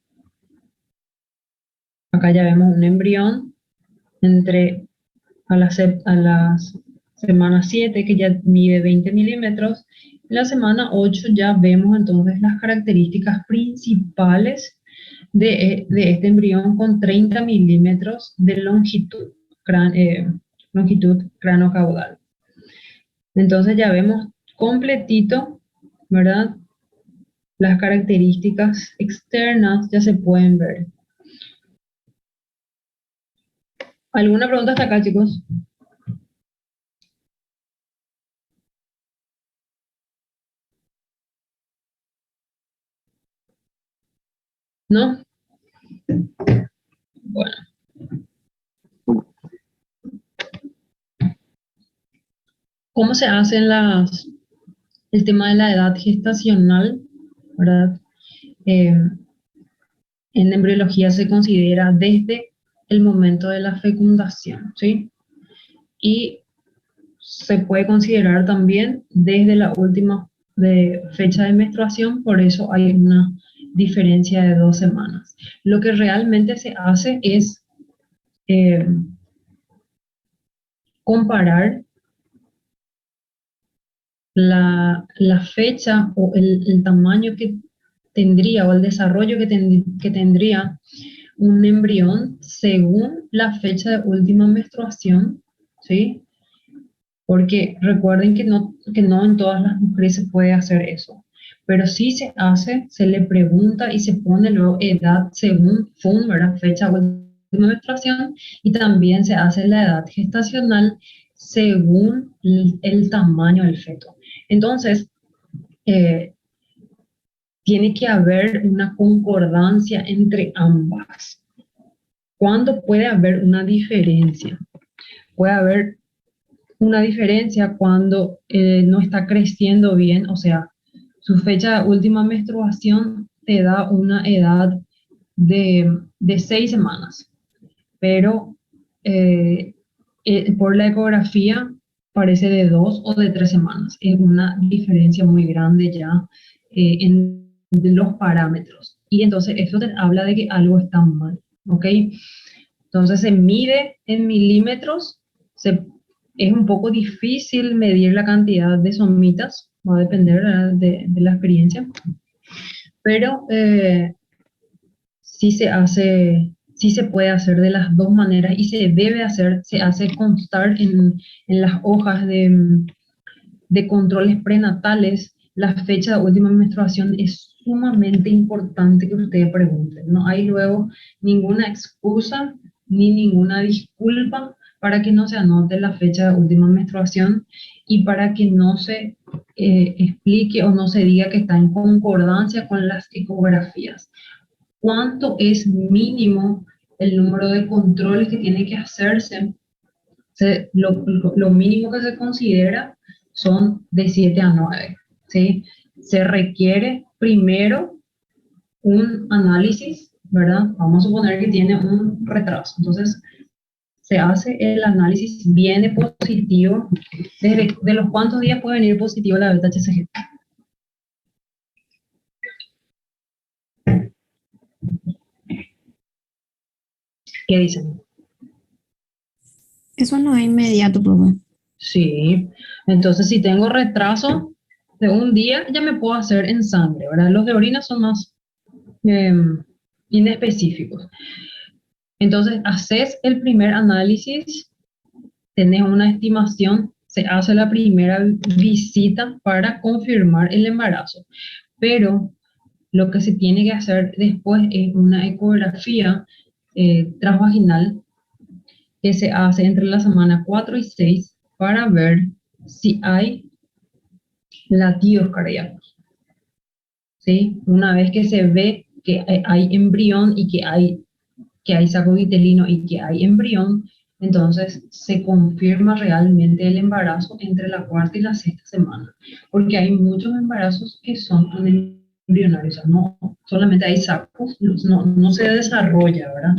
Acá ya vemos un embrión a las semanas 7 que ya mide 20 milímetros. En la semana 8 ya vemos entonces las características principales de este embrión con 30 milímetros de longitud cranocaudal. Entonces ya vemos completito, ¿verdad? Las características externas ya se pueden ver. ¿Alguna pregunta hasta acá, chicos? ¿No? Bueno. ¿Cómo se hacen el tema de la edad gestacional, ¿verdad? En embriología se considera desde el momento de la fecundación, ¿sí? Y se puede considerar también desde la última fecha de menstruación, por eso hay una diferencia de 2 semanas. Lo que realmente se hace es comparar la fecha o el tamaño que tendría o el desarrollo que tendría un embrión según la fecha de última menstruación, ¿sí? Porque recuerden que no en todas las mujeres se puede hacer eso, pero sí se hace, se le pregunta y se pone luego edad según FUN, ¿verdad? Fecha de última menstruación, y también se hace la edad gestacional según el tamaño del feto. Entonces, tiene que haber una concordancia entre ambas. ¿Cuándo puede haber una diferencia? Puede haber una diferencia cuando no está creciendo bien, o sea, su fecha de última menstruación te da una edad de 6 semanas, pero por la ecografía parece de 2 o de 3 semanas. Es una diferencia muy grande ya en los parámetros. Y entonces eso te habla de que algo está mal, ¿ok? Entonces se mide en milímetros, Es un poco difícil medir la cantidad de somitas, va a depender, ¿verdad?, de la experiencia, pero sí se hace, sí se puede hacer de las dos maneras y se debe hacer, se hace constar en las hojas de controles prenatales. La fecha de última menstruación es sumamente importante que ustedes pregunten. No hay luego ninguna excusa ni ninguna disculpa para que no se anote la fecha de última menstruación y para que no se explique o no se diga que está en concordancia con las ecografías. ¿Cuánto es mínimo el número de controles que tiene que hacerse? Lo mínimo que se considera son de 7 a 9, ¿sí? Se requiere primero un análisis, ¿verdad? Vamos a suponer que tiene un retraso. Entonces, se hace el análisis, viene positivo. ¿De los cuántos días puede venir positivo la beta-HCG? ¿Qué dicen? Eso no es inmediato, profe. Sí, entonces si tengo retraso de un día, ya me puedo hacer en sangre, ¿verdad? Los de orina son más inespecíficos. Entonces, haces el primer análisis, tenés una estimación, se hace la primera visita para confirmar el embarazo, pero lo que se tiene que hacer después es una ecografía transvaginal que se hace entre la semana 4 y 6 para ver si hay latidos cardíacos, ¿sí? Una vez que se ve que hay embrión y que hay saco vitelino y que hay embrión, entonces se confirma realmente el embarazo entre la cuarta y la sexta semana, porque hay muchos embarazos que son embrionarios, o sea, no solamente hay sacos, no se desarrolla, ¿verdad?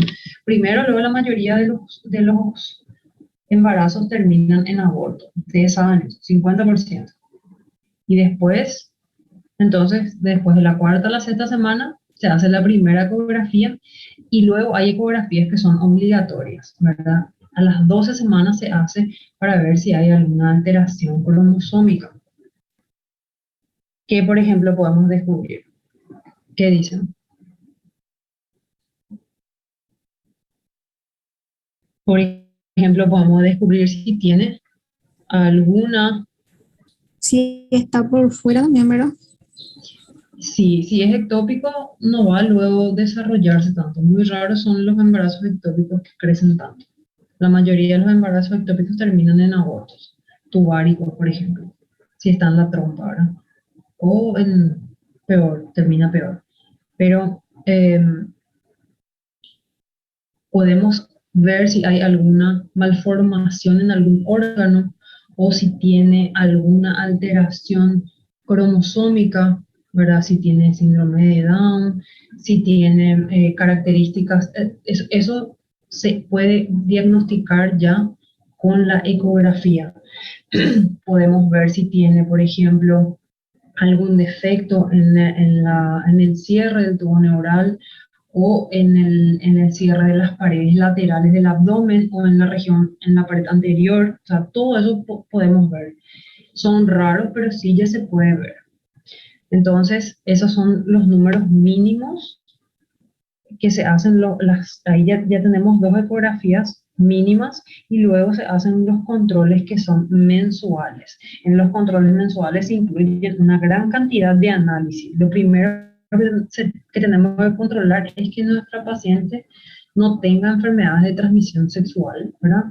Primero, luego la mayoría de los embarazos terminan en aborto, ustedes saben eso, 50%. Y después, entonces, después de la cuarta a la sexta semana, se hace la primera ecografía y luego hay ecografías que son obligatorias, ¿verdad? A las 12 semanas se hace para ver si hay alguna alteración cromosómica. ¿Qué, por ejemplo, podemos descubrir? ¿Qué dicen? Por ejemplo, podemos descubrir si tiene alguna. Si está por fuera también, ¿verdad? Si es ectópico, no va a luego desarrollarse tanto. Muy raros son los embarazos ectópicos que crecen tanto. La mayoría de los embarazos ectópicos terminan en abortos tubáricos, por ejemplo, si está en la trompa, ¿verdad? O peor, termina peor. Pero podemos ver si hay alguna malformación en algún órgano o si tiene alguna alteración cromosómica, ¿verdad? Si tiene síndrome de Down, si tiene características, eso se puede diagnosticar ya con la ecografía. Podemos ver si tiene, por ejemplo, algún defecto en el cierre del tubo neural o en el cierre de las paredes laterales del abdomen o en la región, en la pared anterior. O sea, todo eso podemos ver. Son raros, pero sí ya se puede ver. Entonces, esos son los números mínimos que se hacen, ahí ya tenemos dos ecografías mínimas y luego se hacen los controles que son mensuales. En los controles mensuales se incluyen una gran cantidad de análisis. Lo primero que tenemos que controlar es que nuestra paciente no tenga enfermedades de transmisión sexual, ¿verdad?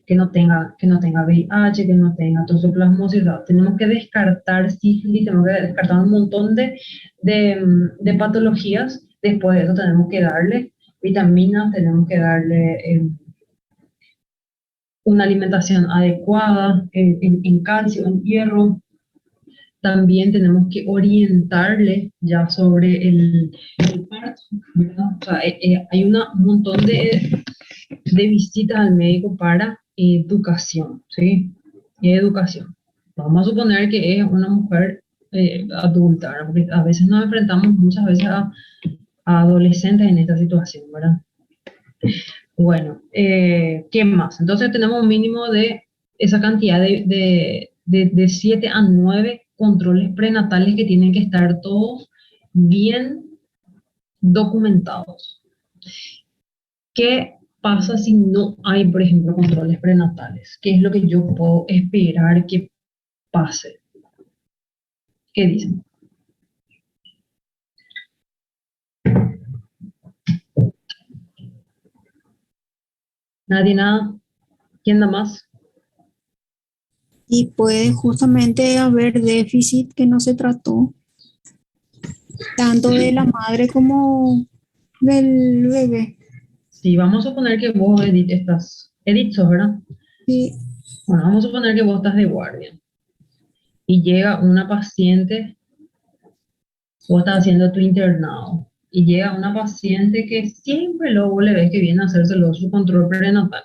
Que no tenga VIH, que no tenga toxoplasmosis, ¿verdad? Tenemos que descartar sífilis, tenemos que descartar un montón de patologías. Después de eso tenemos que darle vitaminas, tenemos que darle una alimentación adecuada en calcio, en hierro. También tenemos que orientarle ya sobre el parto, ¿verdad? O sea, hay un montón de visitas al médico para educación, ¿sí? Educación. Vamos a suponer que es una mujer adulta, ¿verdad? Porque a veces nos enfrentamos muchas veces a adolescentes en esta situación, ¿verdad? Bueno, ¿qué más? Entonces tenemos un mínimo de esa cantidad de 7 a 9 controles prenatales que tienen que estar todos bien documentados. ¿Qué pasa si no hay, por ejemplo, controles prenatales? ¿Qué es lo que yo puedo esperar que pase? ¿Qué dicen? ¿Nadie nada? ¿Quién da más? Y puede justamente haber déficit que no se trató, tanto de la madre como del bebé. Sí, vamos a suponer que vos, Edith, Edith, sos, ¿verdad? Sí, Bueno, vamos a suponer que vos estás de guardia y llega una paciente, vos estás haciendo tu internado, y llega una paciente que siempre luego le ves que viene a hacérselo su control prenatal.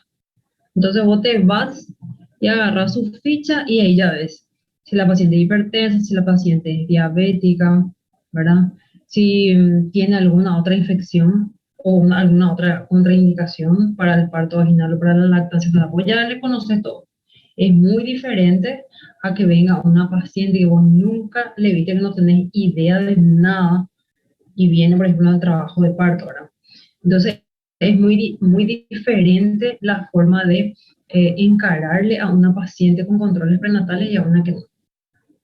Entonces vos te vas y agarras su ficha y ahí ya ves si la paciente es hipertensa, si la paciente es diabética, ¿verdad? Si tiene alguna otra infección o alguna otra contraindicación para el parto vaginal o para la lactancia. Vos ya le conoces todo. Es muy diferente a que venga una paciente que vos nunca le viste, que no tenés idea de nada y viene, por ejemplo, al trabajo de parto, ¿verdad? Entonces, es muy diferente la forma de encararle a una paciente con controles prenatales y a una que no.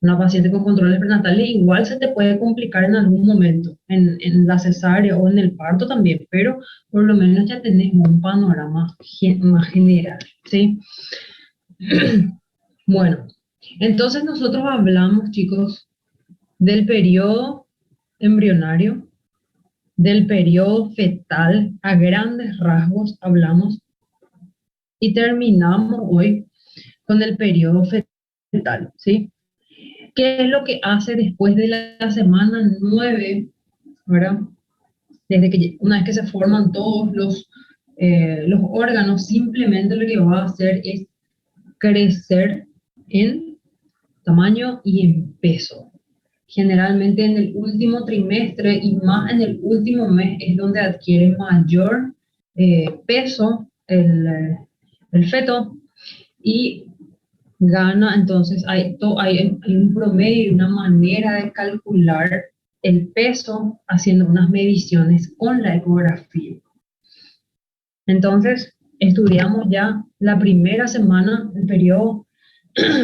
Una paciente con controles prenatales igual se te puede complicar en algún momento, en la cesárea o en el parto también, pero por lo menos ya tenés un panorama más general, ¿sí? Bueno, entonces nosotros hablamos, chicos, del periodo embrionario, del periodo fetal, a grandes rasgos hablamos, y terminamos hoy con el periodo fetal, ¿sí? ¿Qué es lo que hace después de la semana 9, ¿verdad? Desde que una vez que se forman todos los órganos, simplemente lo que va a hacer es crecer en tamaño y en peso. Generalmente en el último trimestre y más en el último mes es donde adquiere mayor peso el feto y gana. Entonces hay un promedio y una manera de calcular el peso haciendo unas mediciones con la ecografía. Entonces estudiamos ya la primera semana, el periodo,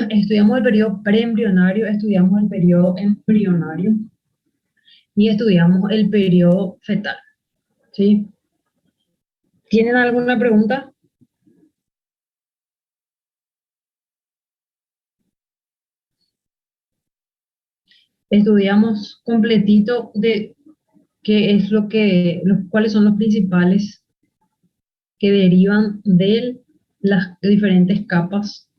estudiamos el periodo preembrionario, estudiamos el periodo embrionario y estudiamos el periodo fetal, ¿sí? ¿Tienen alguna pregunta? Estudiamos completito de qué es cuáles son los principales que derivan de las diferentes capas,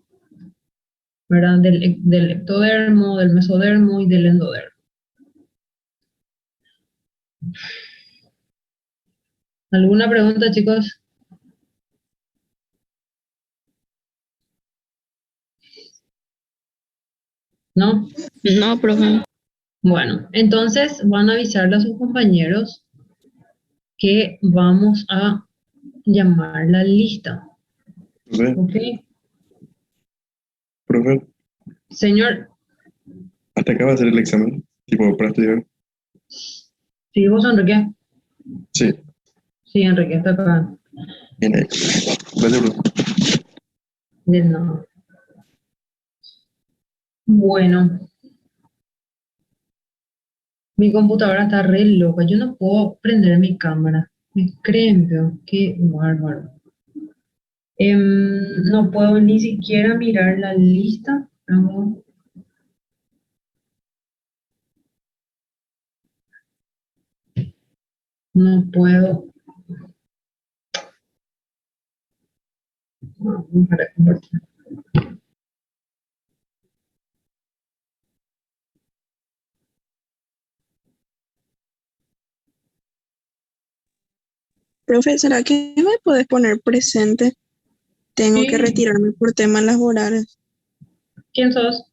¿verdad? Del ectodermo, del mesodermo y del endodermo. ¿Alguna pregunta, chicos? ¿No? No, profe. Bueno, entonces van a avisarle a sus compañeros que vamos a llamar la lista. Profe, ¿Ok? profe, Señor, hasta acá va a ser el examen, tipo, para estudiar. ¿sí vos, Enrique? Sí, Sí, Enrique, está acá. bien ahí. Gracias, profe. De nada. Bueno, mi computadora está re loca. Yo no puedo prender mi cámara. ¿Me creen, pero qué bárbaro? No puedo ni siquiera mirar la lista. No, no puedo. No, no para compartir. Profe, ¿será que me puedes poner presente? Tengo que Sí, retirarme por temas laborales. ¿quién sos?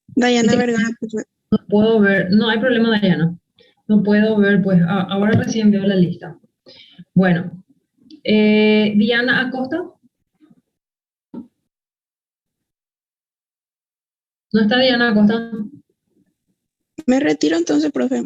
Dayana Dice que Vergara, profe. no puedo ver. No hay problema, Dayana. No puedo ver, pues ahora recién veo la lista. Bueno, Diana Acosta. ¿No está Diana Costa? Me retiro entonces, profe.